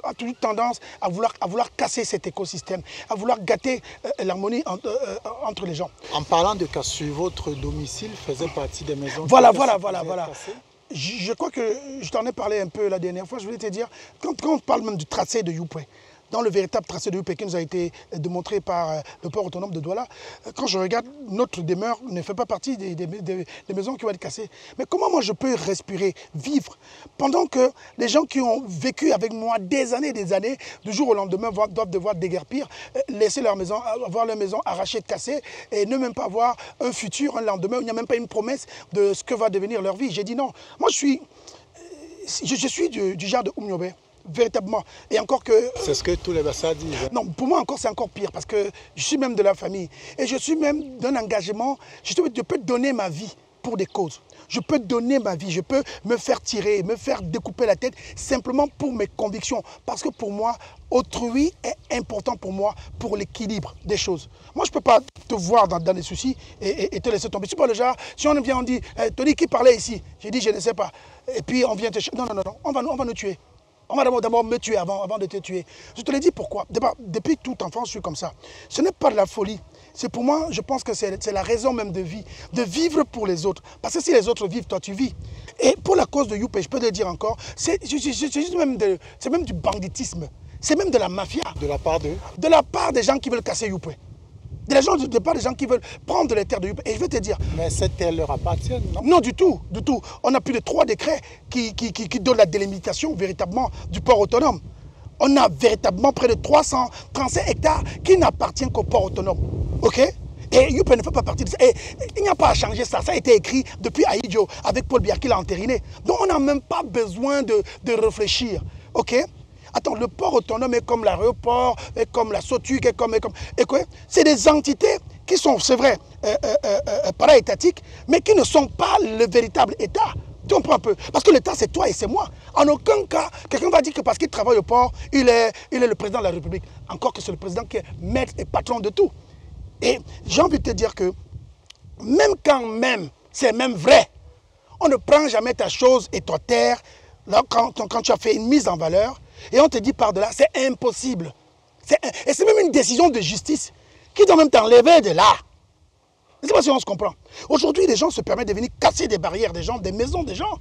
S4: a toujours tendance à vouloir casser cet écosystème, à vouloir gâter l'harmonie entre les gens.
S2: En parlant de casse, votre domicile faisait partie des maisons...
S4: Voilà. Je crois que je t'en ai parlé un peu la dernière fois. Je voulais te dire, quand on parle même du tracé de Youpé, dans le véritable tracé de UP qui nous a été démontré par le port autonome de Douala, quand je regarde, notre demeure ne fait pas partie des maisons qui vont être cassées. Mais comment moi je peux respirer, vivre, pendant que les gens qui ont vécu avec moi des années, du jour au lendemain, doivent devoir déguerpir, laisser leur maison, avoir leur maison arrachée, cassée, et ne même pas avoir un futur, un lendemain, où il n'y a même pas une promesse de ce que va devenir leur vie. J'ai dit non. Moi, je suis du genre de Oumniobé. Véritablement. Et encore que...
S2: C'est ce que tous les Bassa disent. Hein?
S4: Non, pour moi encore c'est encore pire parce que je suis même de la famille. Et je suis même d'un engagement. Je peux donner ma vie pour des causes. Je peux donner ma vie. Je peux me faire tirer, me faire découper la tête simplement pour mes convictions. Parce que pour moi, autrui est important pour moi pour l'équilibre des choses. Moi, je ne peux pas te voir dans des soucis et te laisser tomber. Je suis pas le genre, si on vient, on dit, Tony, qui parlait ici? J'ai dit, je ne sais pas. Et puis on vient te... Non, on va nous tuer. On va d'abord me tuer avant de te tuer. Je te l'ai dit pourquoi. Depuis tout enfant, je suis comme ça. Ce n'est pas de la folie. C'est pour moi, je pense que c'est la raison même de vie. De vivre pour les autres. Parce que si les autres vivent, toi tu vis. Et pour la cause de Youp, je peux te le dire encore, c'est même du banditisme. C'est même de la mafia.
S2: De la part de?
S4: De la part des gens qui veulent casser Youp. De la part des gens qui veulent prendre les terres de Youp. Et je vais te dire...
S2: Mais ces terres leur appartiennent, non?
S4: Non, du tout. On a plus de 3 décrets qui donnent la délimitation véritablement du port autonome. On a véritablement près de 335 hectares qui n'appartiennent qu'au port autonome. OK? Et Youp ne fait pas partie de ça. Et il n'y a pas à changer ça. Ça a été écrit depuis Aïdjo avec Paul Biya qui l'a entériné. Donc on n'a même pas besoin de réfléchir. OK? Attends, le port autonome est comme l'aéroport, est comme la SOTUC, est comme... C'est des entités qui sont, c'est vrai, para-étatiques, mais qui ne sont pas le véritable État. Tu comprends un peu? Parce que l'État, c'est toi et c'est moi. En aucun cas, quelqu'un va dire que parce qu'il travaille au port, il est le président de la République. Encore que c'est le président qui est maître et patron de tout. Et j'ai envie de te dire que même quand c'est même vrai, on ne prend jamais ta chose et ta terre, là, quand tu as fait une mise en valeur, et on te dit par-delà, c'est impossible. Et c'est même une décision de justice qui doit même t'enlever de là. Je ne sais pas si on se comprend. Aujourd'hui, les gens se permettent de venir casser des barrières des gens, des maisons des gens,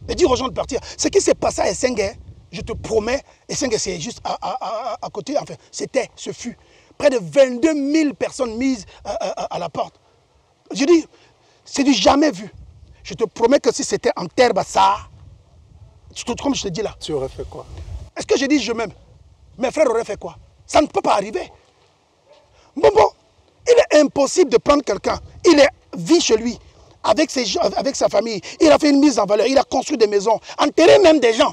S4: et dire aux gens de partir. Ce qui s'est passé à Essengue, je te promets, Essengue c'est juste à côté, enfin, ce fut près de 22 000 personnes mises à la porte. Je dis, c'est du jamais vu. Je te promets que si c'était en terre Bassa, comme je te dis là.
S2: Tu aurais fait quoi?
S4: Est-ce que je dis je m'aime? Mes frères auraient fait quoi? Ça ne peut pas arriver. Bon, il est impossible de prendre quelqu'un. Il vit chez lui, avec sa famille. Il a fait une mise en valeur. Il a construit des maisons, enterré même des gens.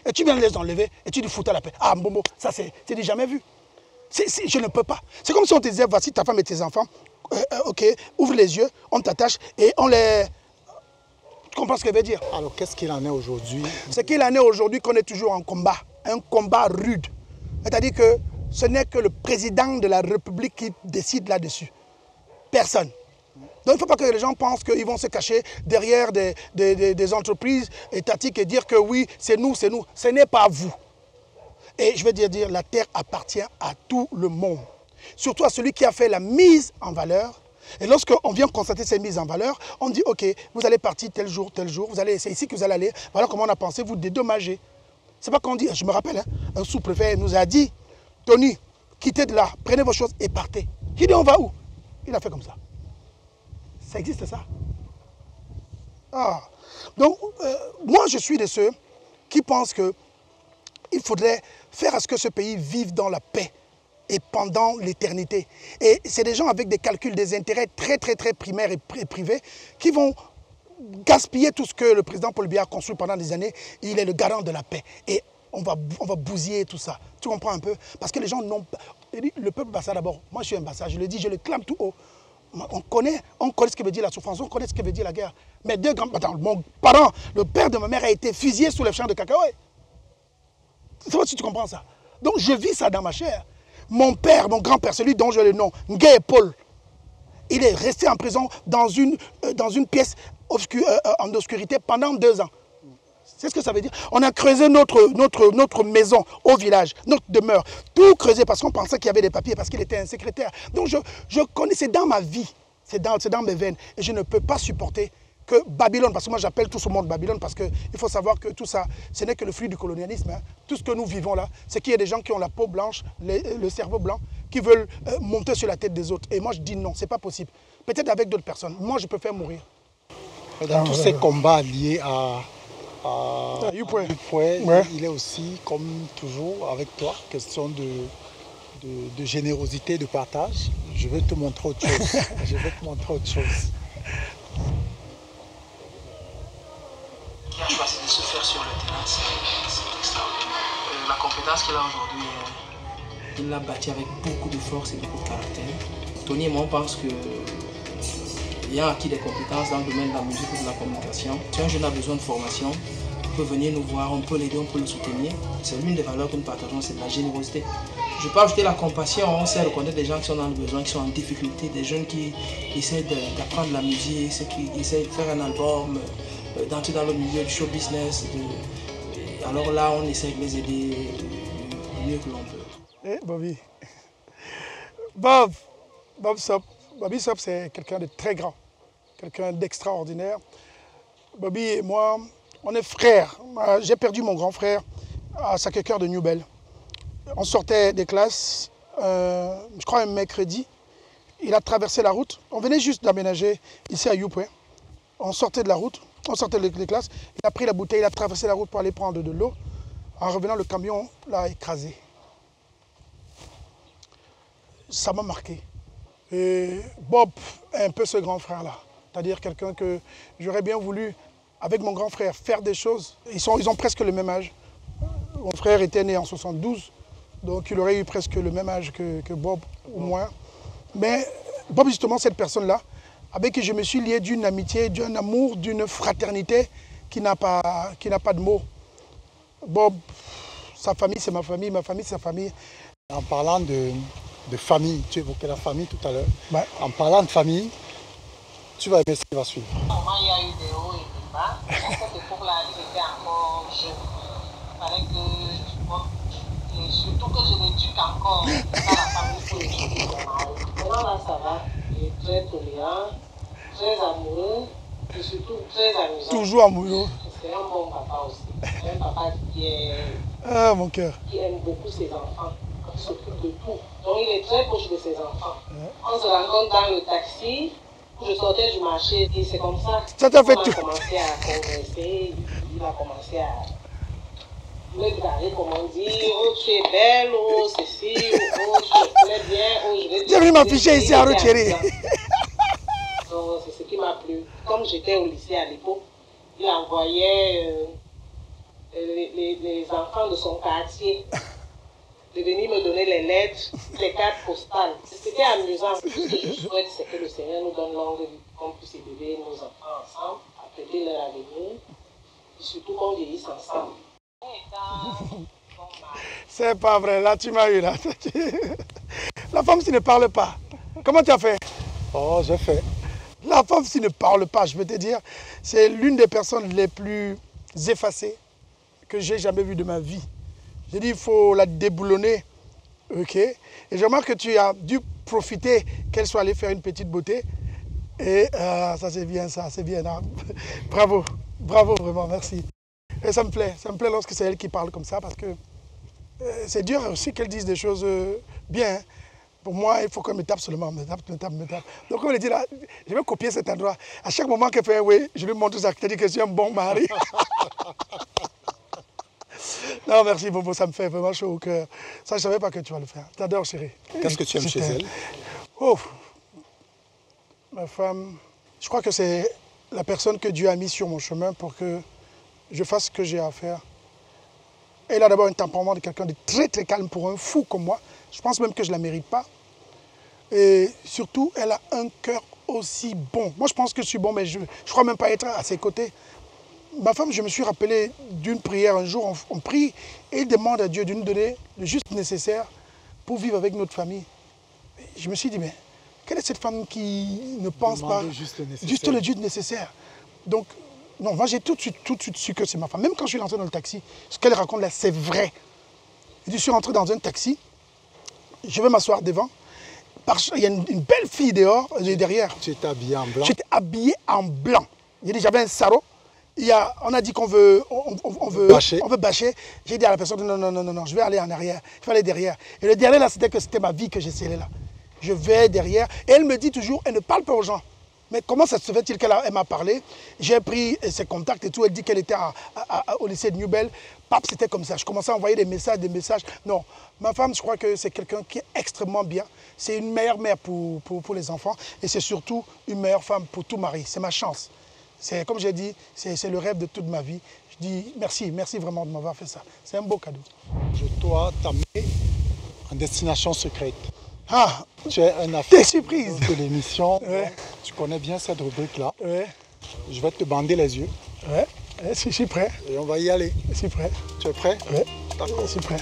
S4: Et tu viens les enlever et tu dis foutre la paix. Ah, Mbombo, ça c'est du jamais vu. Je ne peux pas. C'est comme si on te disait, voici ta femme et tes enfants. Ok, ouvre les yeux, on t'attache et on les... Tu comprends ce que je veux dire?
S2: Alors, qu'est-ce qu'il en est aujourd'hui?
S4: Ce qu'il en est aujourd'hui, qu'on est toujours en combat. Un combat rude. C'est-à-dire que ce n'est que le président de la République qui décide là-dessus. Personne. Donc il ne faut pas que les gens pensent qu'ils vont se cacher derrière des entreprises étatiques et dire que oui, c'est nous, c'est nous. Ce n'est pas vous. Et je veux dire, la terre appartient à tout le monde. Surtout à celui qui a fait la mise en valeur. Et lorsqu'on vient constater ces mises en valeur, on dit, ok, vous allez partir tel jour, c'est ici que vous allez aller, voilà comment on a pensé vous dédommager. C'est pas qu'on dit, je me rappelle, hein, un sous-préfet nous a dit, Tony, quittez de là, prenez vos choses et partez. J'ai dit, on va où? Il a fait comme ça. Ça existe ça? Ah. Donc, moi je suis de ceux qui pensent qu'il faudrait faire à ce que ce pays vive dans la paix et pendant l'éternité. Et c'est des gens avec des calculs, des intérêts très primaires et privés qui vont gaspiller tout ce que le président Paul Biya a construit pendant des années. Il est le garant de la paix. Et on va bousiller tout ça. Tu comprends un peu? Parce que les gens n'ont pas... Le peuple Bassa d'abord, moi je suis un Bassa, je le dis, je le clame tout haut. On connaît ce que veut dire la souffrance, on connaît ce que veut dire la guerre. Mes deux grands... Attends, mon parent, le père de ma mère a été fusillé sous les champs de cacao. C'est pas si tu comprends ça. Donc je vis ça dans ma chair. Mon père, mon grand-père, celui dont j'ai le nom, Ngué Paul, il est resté en prison dans une pièce en obscurité pendant 2 ans. C'est ce que ça veut dire. On a creusé notre maison au village, notre demeure. Tout creusé parce qu'on pensait qu'il y avait des papiers, parce qu'il était un secrétaire. Donc je connais, c'est dans ma vie, c'est dans mes veines. Et je ne peux pas supporter que Babylone, parce que moi j'appelle tout ce monde Babylone, parce qu'il faut savoir que tout ça, ce n'est que le fruit du colonialisme. Hein. Tout ce que nous vivons là, c'est qu'il y a des gens qui ont la peau blanche, le cerveau blanc, qui veulent monter sur la tête des autres. Et moi je dis non, c'est pas possible. Peut-être avec d'autres personnes. Moi je préfère mourir.
S2: Dans tous ces combats liés à
S4: Yupwe,
S2: il est aussi, comme toujours avec toi, question de générosité, de partage. Je vais te montrer autre chose. Je vais te montrer autre chose.
S11: Qui a choisi de se faire sur le terrain, c'est extraordinaire. La compétence qu'il a aujourd'hui, il l'a bâtie avec beaucoup de force et beaucoup de caractère. Tony et moi, on pense que ayant acquis des compétences dans le domaine de la musique ou de la communication, si un jeune a besoin de formation, il peut venir nous voir, on peut l'aider, on peut le soutenir. C'est l'une des valeurs que nous partageons, c'est de la générosité. Je peux ajouter la compassion, on sait reconnaître des gens qui sont dans le besoin, qui sont en difficulté, des jeunes qui essaient d'apprendre la musique, ceux qui essaient de faire un album, d'entrer dans le milieu du show business. Alors là, on essaie de les aider du mieux que l'on peut.
S4: Eh, Bobby. Bobby Sop, c'est quelqu'un de très grand, quelqu'un d'extraordinaire. Bobby et moi, on est frères. J'ai perdu mon grand frère à Sacré-Cœur de New-Bell. On sortait des classes, je crois un mercredi. Il a traversé la route. On venait juste d'aménager ici à Yupwe. On sortait de la route, on sortait des classes. Il a pris la bouteille, il a traversé la route pour aller prendre de l'eau. En revenant, le camion l'a écrasé. Ça m'a marqué. Et Bob est un peu ce grand frère-là. C'est-à-dire quelqu'un que j'aurais bien voulu, avec mon grand frère, faire des choses. Ils ont presque le même âge. Mon frère était né en 72, donc il aurait eu presque le même âge que Bob, ou moins. Mais Bob, justement, cette personne-là, avec qui je me suis lié d'une amitié, d'un amour, d'une fraternité qui n'a pas de mots. Bob, sa famille, c'est ma famille c'est sa famille.
S2: En parlant de famille, tu évoquais la famille tout à l'heure. Ouais. En parlant de famille, tu vas aimer ce qui va suivre.
S12: Il y a eu des hauts et des bas. À cette époque-là, j'étais encore jeune. Il fallait que et surtout que je n'éduque encore dans la famille politique. Maintenant là, ça va. Il est très tolérant, très amoureux et surtout très amusant.
S4: Toujours amoureux.
S12: C'est un bon papa aussi. Un papa
S4: mon cœur.
S12: Qui aime beaucoup ses enfants. Il s'occupe de tout. Donc il est très proche de ses enfants. On se rencontre dans le taxi, je sortais du marché et c'est comme ça qu'on a commencé à converser. Il a commencé à me barrer, comme on dit. Oh, tu es belle, oh, ceci, oh, tu te plais bien, oh, je vais te...
S4: J'ai venu m'afficher ici à Rothschild.
S12: Donc c'est ce qui m'a plu. Comme j'étais au lycée à l'époque, il envoyait les enfants de son quartier de venir me donner les lettres, les cartes postales. C'était amusant. Ce que je souhaite, c'est que le Seigneur nous donne longue vie, qu'on puisse élever nos enfants ensemble, apprêter leur avenir, et surtout qu'on vieillisse ensemble.
S4: C'est pas vrai, là tu m'as eu là. La femme qui ne parle pas, comment tu as fait?
S2: Oh, j'ai fait.
S4: La femme qui ne parle pas, je peux te dire, c'est l'une des personnes les plus effacées que j'ai jamais vues de ma vie. J'ai dit, il faut la déboulonner. Ok. Et je remarque que tu as dû profiter qu'elle soit allée faire une petite beauté. Et ça c'est bien, ça, c'est bien. Hein. Bravo, bravo vraiment, merci. Et ça me plaît lorsque c'est elle qui parle comme ça parce que c'est dur aussi qu'elle dise des choses bien. Hein. Pour moi, il faut qu'elle me tape seulement, me tape. Donc comme elle dit là, je vais copier cet endroit. À chaque moment qu'elle fait un oui, je lui montre ça, je dis que je suis un bon mari. Non, merci Bobo, ça me fait vraiment chaud au cœur. Ça, je ne savais pas que tu vas le faire. T'adores, chérie.
S2: Qu'est-ce que tu aimes chez elle?
S4: Oh, ma femme, je crois que c'est la personne que Dieu a mis sur mon chemin pour que je fasse ce que j'ai à faire. Elle a d'abord un tempérament de quelqu'un de très très calme pour un fou comme moi. Je pense même que je ne la mérite pas. Et surtout, elle a un cœur aussi bon. Moi, je pense que je suis bon, mais je ne crois même pas être à ses côtés. Ma femme, je me suis rappelé d'une prière un jour, on prie et demande à Dieu de nous donner le juste nécessaire pour vivre avec notre famille. Je me suis dit, mais quelle est cette femme qui ne pense pas juste le juste nécessaire? Donc, non, moi j'ai tout de suite su que c'est ma femme. Même quand je suis rentré dans le taxi, ce qu'elle raconte là, c'est vrai. Je suis rentré dans un taxi, je vais m'asseoir devant. Il y a une belle fille dehors, derrière.
S2: Tu étais habillé en blanc?
S4: J'étais habillé en blanc. J'ai dit, j'avais un sarrau. On a dit qu'on veut, on veut bâcher. J'ai dit à la personne, non, je vais aller en arrière, je vais aller derrière. Et le derrière, là, c'était ma vie que j'ai scellée là. Je vais derrière. Et elle me dit toujours, elle ne parle pas aux gens. Mais comment ça se fait-il qu'elle m'a parlé? J'ai pris ses contacts et tout. Elle dit qu'elle était au lycée de Newbell. Pap, c'était comme ça. Je commençais à envoyer des messages. Non, ma femme, je crois que c'est quelqu'un qui est extrêmement bien. C'est une meilleure mère pour les enfants. Et c'est surtout une meilleure femme pour tout mari. C'est ma chance. C'est, comme j'ai dit, c'est le rêve de toute ma vie. Je dis merci vraiment de m'avoir fait ça. C'est un beau cadeau.
S2: Je dois t'amener en destination secrète.
S4: Ah,
S2: tu es un affaire
S4: surprise
S2: de l'émission. Ouais. Tu connais bien cette rubrique-là.
S4: Ouais.
S2: Je vais te bander les yeux.
S4: Ouais. Je suis prêt.
S2: Et on va y aller.
S4: Je suis prêt.
S2: Tu es prêt?
S4: Ouais.
S2: D'accord.
S4: Je suis prêt.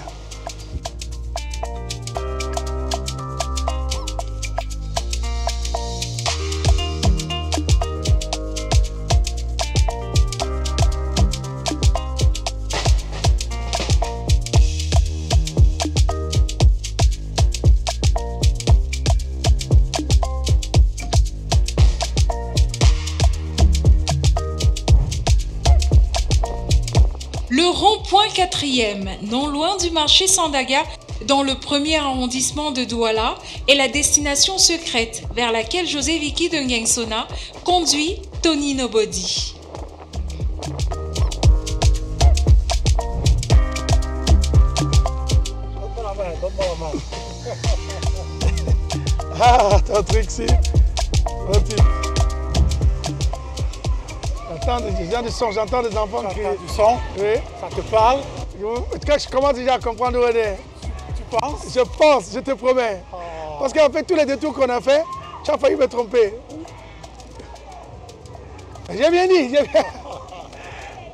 S1: Le rond-point 4e, non loin du marché Sandaga, dans le 1er arrondissement de Douala, est la destination secrète vers laquelle José Vicky de Ngengsona conduit Tony Nobody.
S4: Ah, ton truc, c'est... J'entends des enfants crier.
S2: Du son?
S4: Oui.
S2: Ça te parle?
S4: Quand je commence déjà à comprendre où elle est.
S2: Tu penses?
S4: Je pense, je te promets. Oh. Parce qu'en fait, tous les détours qu'on a fait, tu as failli me tromper. J'ai bien dit.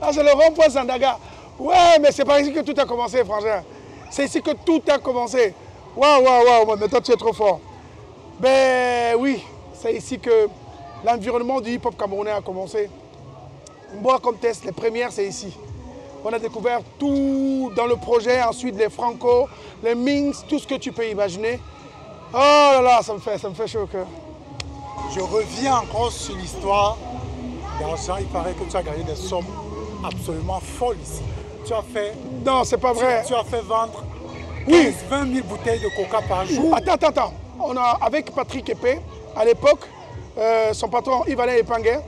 S4: Ah, c'est le rond-point Sandaga. Ouais, mais c'est pas ici que tout a commencé, frangin. C'est ici que tout a commencé. Waouh, mais toi tu es trop fort. Ben oui, c'est ici que l'environnement du hip-hop camerounais a commencé. Mboa Contest, les premières, c'est ici. On a découvert tout dans le projet, ensuite les Franco, les Minx, tout ce que tu peux imaginer. Oh là là, ça me fait chaud au cœur.
S2: Je reviens encore sur l'histoire d'argent. Il paraît que tu as gagné des sommes absolument folles ici. Tu as fait...
S4: Non, c'est pas vrai.
S2: Tu as fait vendre 20 000 bouteilles de coca par jour.
S4: Attends. On a, avec Patrick Epé, à l'époque, son patron Yves-Alain Epanguet,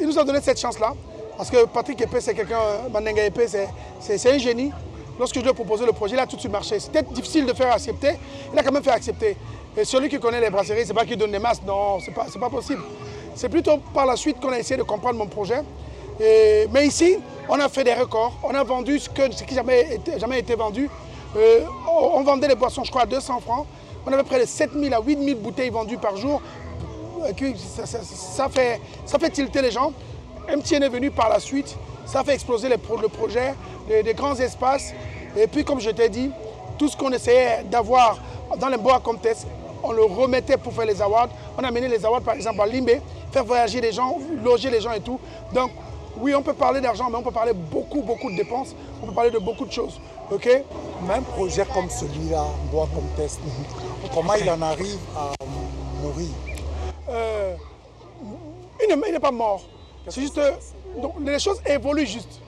S4: il nous a donné cette chance-là. Parce que Patrick Epé, c'est quelqu'un, Manenga Epé, c'est un génie. Lorsque je lui ai proposé le projet, il a tout de suite marché. C'était difficile de faire accepter, il a quand même fait accepter. Et celui qui connaît les brasseries, c'est pas qu'il donne des masses, non, c'est pas possible. C'est plutôt par la suite qu'on a essayé de comprendre mon projet. Mais ici, on a fait des records, on a vendu ce qui n'a jamais été vendu. On vendait les boissons, je crois, à 200 francs. On avait près de 7 000 à 8 000 bouteilles vendues par jour. Ça fait tilter les gens. MTN est venu par la suite, ça fait exploser le projet, des grands espaces. Et puis, comme je t'ai dit, tout ce qu'on essayait d'avoir dans les Mboa Contest, on le remettait pour faire les awards. On a mené les awards, par exemple, à Limbé, faire voyager les gens, loger les gens et tout. Donc, oui, on peut parler d'argent, mais on peut parler beaucoup de dépenses. On peut parler de beaucoup de choses. Ok?
S2: Même projet comme celui-là, Mboa Contest, comment il en arrive à mourir?
S4: Il n'est pas mort. C'est juste, donc, les choses évoluent juste.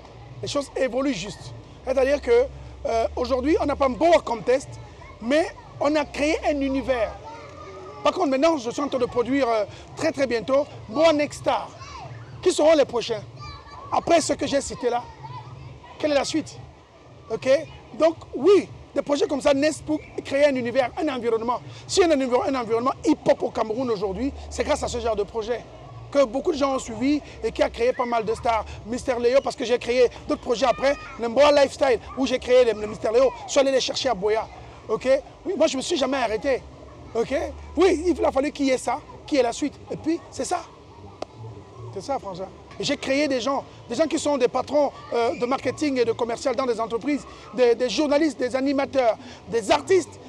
S4: Les choses évoluent juste. C'est-à-dire qu'aujourd'hui, on n'a pas un Mboa Contest, mais on a créé un univers. Par contre, maintenant, je suis en train de produire très bientôt Mboa Next Star. Qui seront les prochains? Après ce que j'ai cité là, quelle est la suite? Ok? Donc, oui, des projets comme ça naissent pour créer un univers, un environnement. Si on a un environnement hip-hop au Cameroun aujourd'hui, c'est grâce à ce genre de projet que beaucoup de gens ont suivi et qui a créé pas mal de stars. Mr Léo, parce que j'ai créé d'autres projets après, le Mboa Lifestyle, où j'ai créé le Mr Léo, je suis allé les chercher à Boya. Ok? Oui, moi, je ne me suis jamais arrêté. Ok? Oui, il a fallu qu'il y ait ça, qu'il y ait la suite. Et puis, c'est ça. C'est ça, François. J'ai créé des gens qui sont des patrons de marketing et de commercial dans des entreprises, des journalistes, des animateurs, des artistes,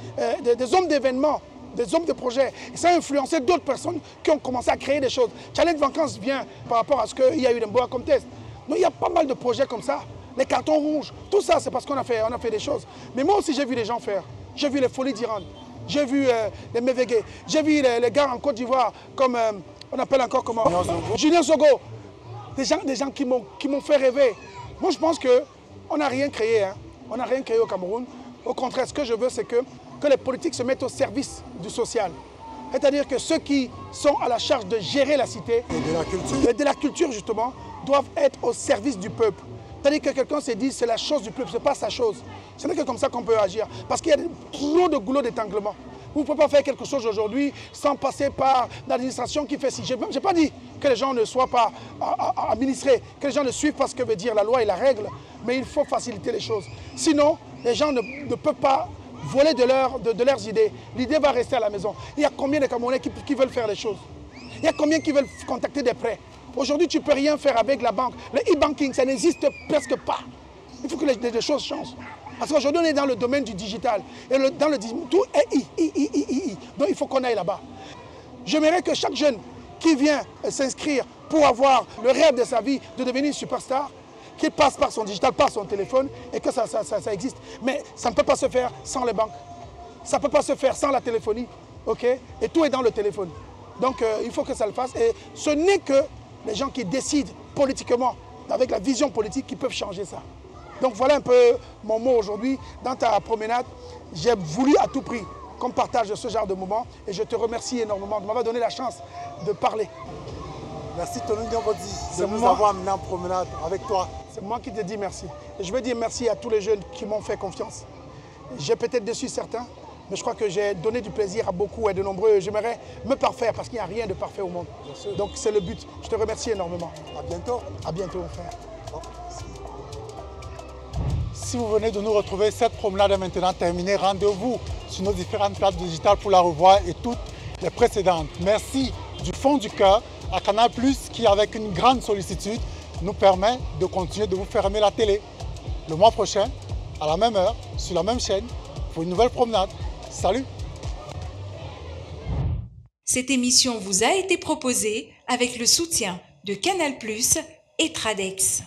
S4: des hommes d'événements, des hommes de projet. Et ça a influencé d'autres personnes qui ont commencé à créer des choses. Challenge Vacances vient par rapport à ce qu'il y a eu le Mboa Contest. Donc il y a pas mal de projets comme ça. Les cartons rouges, tout ça, c'est parce qu'on a fait des choses. Mais moi aussi, j'ai vu les gens faire. J'ai vu les Folies d'Iran, j'ai vu les Mévégué, j'ai vu les gars en Côte d'Ivoire, comme on appelle encore comment Junior Sogo. des gens qui m'ont fait rêver. Moi, je pense qu'on n'a rien créé. Hein. On n'a rien créé au Cameroun. Au contraire, ce que je veux, c'est que les politiques se mettent au service du social. C'est-à-dire que ceux qui sont à la charge de gérer la cité et de la culture, justement, doivent être au service du peuple. C'est-à-dire que quelqu'un se dit c'est la chose du peuple, ce n'est pas sa chose. Ce n'est que comme ça qu'on peut agir. Parce qu'il y a trop de goulot d'étranglement. Vous ne pouvez pas faire quelque chose aujourd'hui sans passer par l'administration qui fait ci. Je n'ai pas dit que les gens ne soient pas administrés, que les gens ne suivent pas ce que veut dire la loi et la règle, mais il faut faciliter les choses. Sinon, les gens ne peuvent pas voler de leurs idées. L'idée va rester à la maison. Il y a combien de Camerounais qui veulent faire les choses? Il y a combien qui veulent contacter des prêts? Aujourd'hui, tu ne peux rien faire avec la banque. Le e-banking, ça n'existe presque pas. Il faut que les choses changent. Parce qu'aujourd'hui, on est dans le domaine du digital. Et dans le digital, tout est Donc, il faut qu'on aille là-bas. J'aimerais que chaque jeune qui vient s'inscrire pour avoir le rêve de sa vie de devenir superstar, qu'il passe par son digital, par son téléphone, et que ça existe. Mais ça ne peut pas se faire sans les banques. Ça ne peut pas se faire sans la téléphonie. Okay? Et tout est dans le téléphone. Donc, il faut que ça le fasse. Et ce n'est que les gens qui décident politiquement, avec la vision politique, qui peuvent changer ça. Donc voilà un peu mon mot aujourd'hui. Dans ta promenade, j'ai voulu à tout prix qu'on partage ce genre de moments. Et je te remercie énormément de m'avoir donné la chance de parler.
S2: Merci Tony Nyongodi de nous avoir amené en promenade avec toi.
S4: C'est moi qui te dis merci. Et je veux dire merci à tous les jeunes qui m'ont fait confiance. J'ai peut-être déçu certains, mais je crois que j'ai donné du plaisir à beaucoup et de nombreux. J'aimerais me parfaire parce qu'il n'y a rien de parfait au monde. Donc c'est le but. Je te remercie énormément.
S2: À bientôt.
S4: À bientôt, mon frère.
S2: Si vous venez de nous retrouver, cette promenade est maintenant terminée. Rendez-vous sur nos différentes plateformes digitales pour la revoir et toutes les précédentes. Merci du fond du cœur à Canal+, qui, avec une grande sollicitude, nous permet de continuer de vous faire aimer la télé. Le mois prochain, à la même heure, sur la même chaîne, pour une nouvelle promenade. Salut!
S1: Cette émission vous a été proposée avec le soutien de Canal+ et Tradex.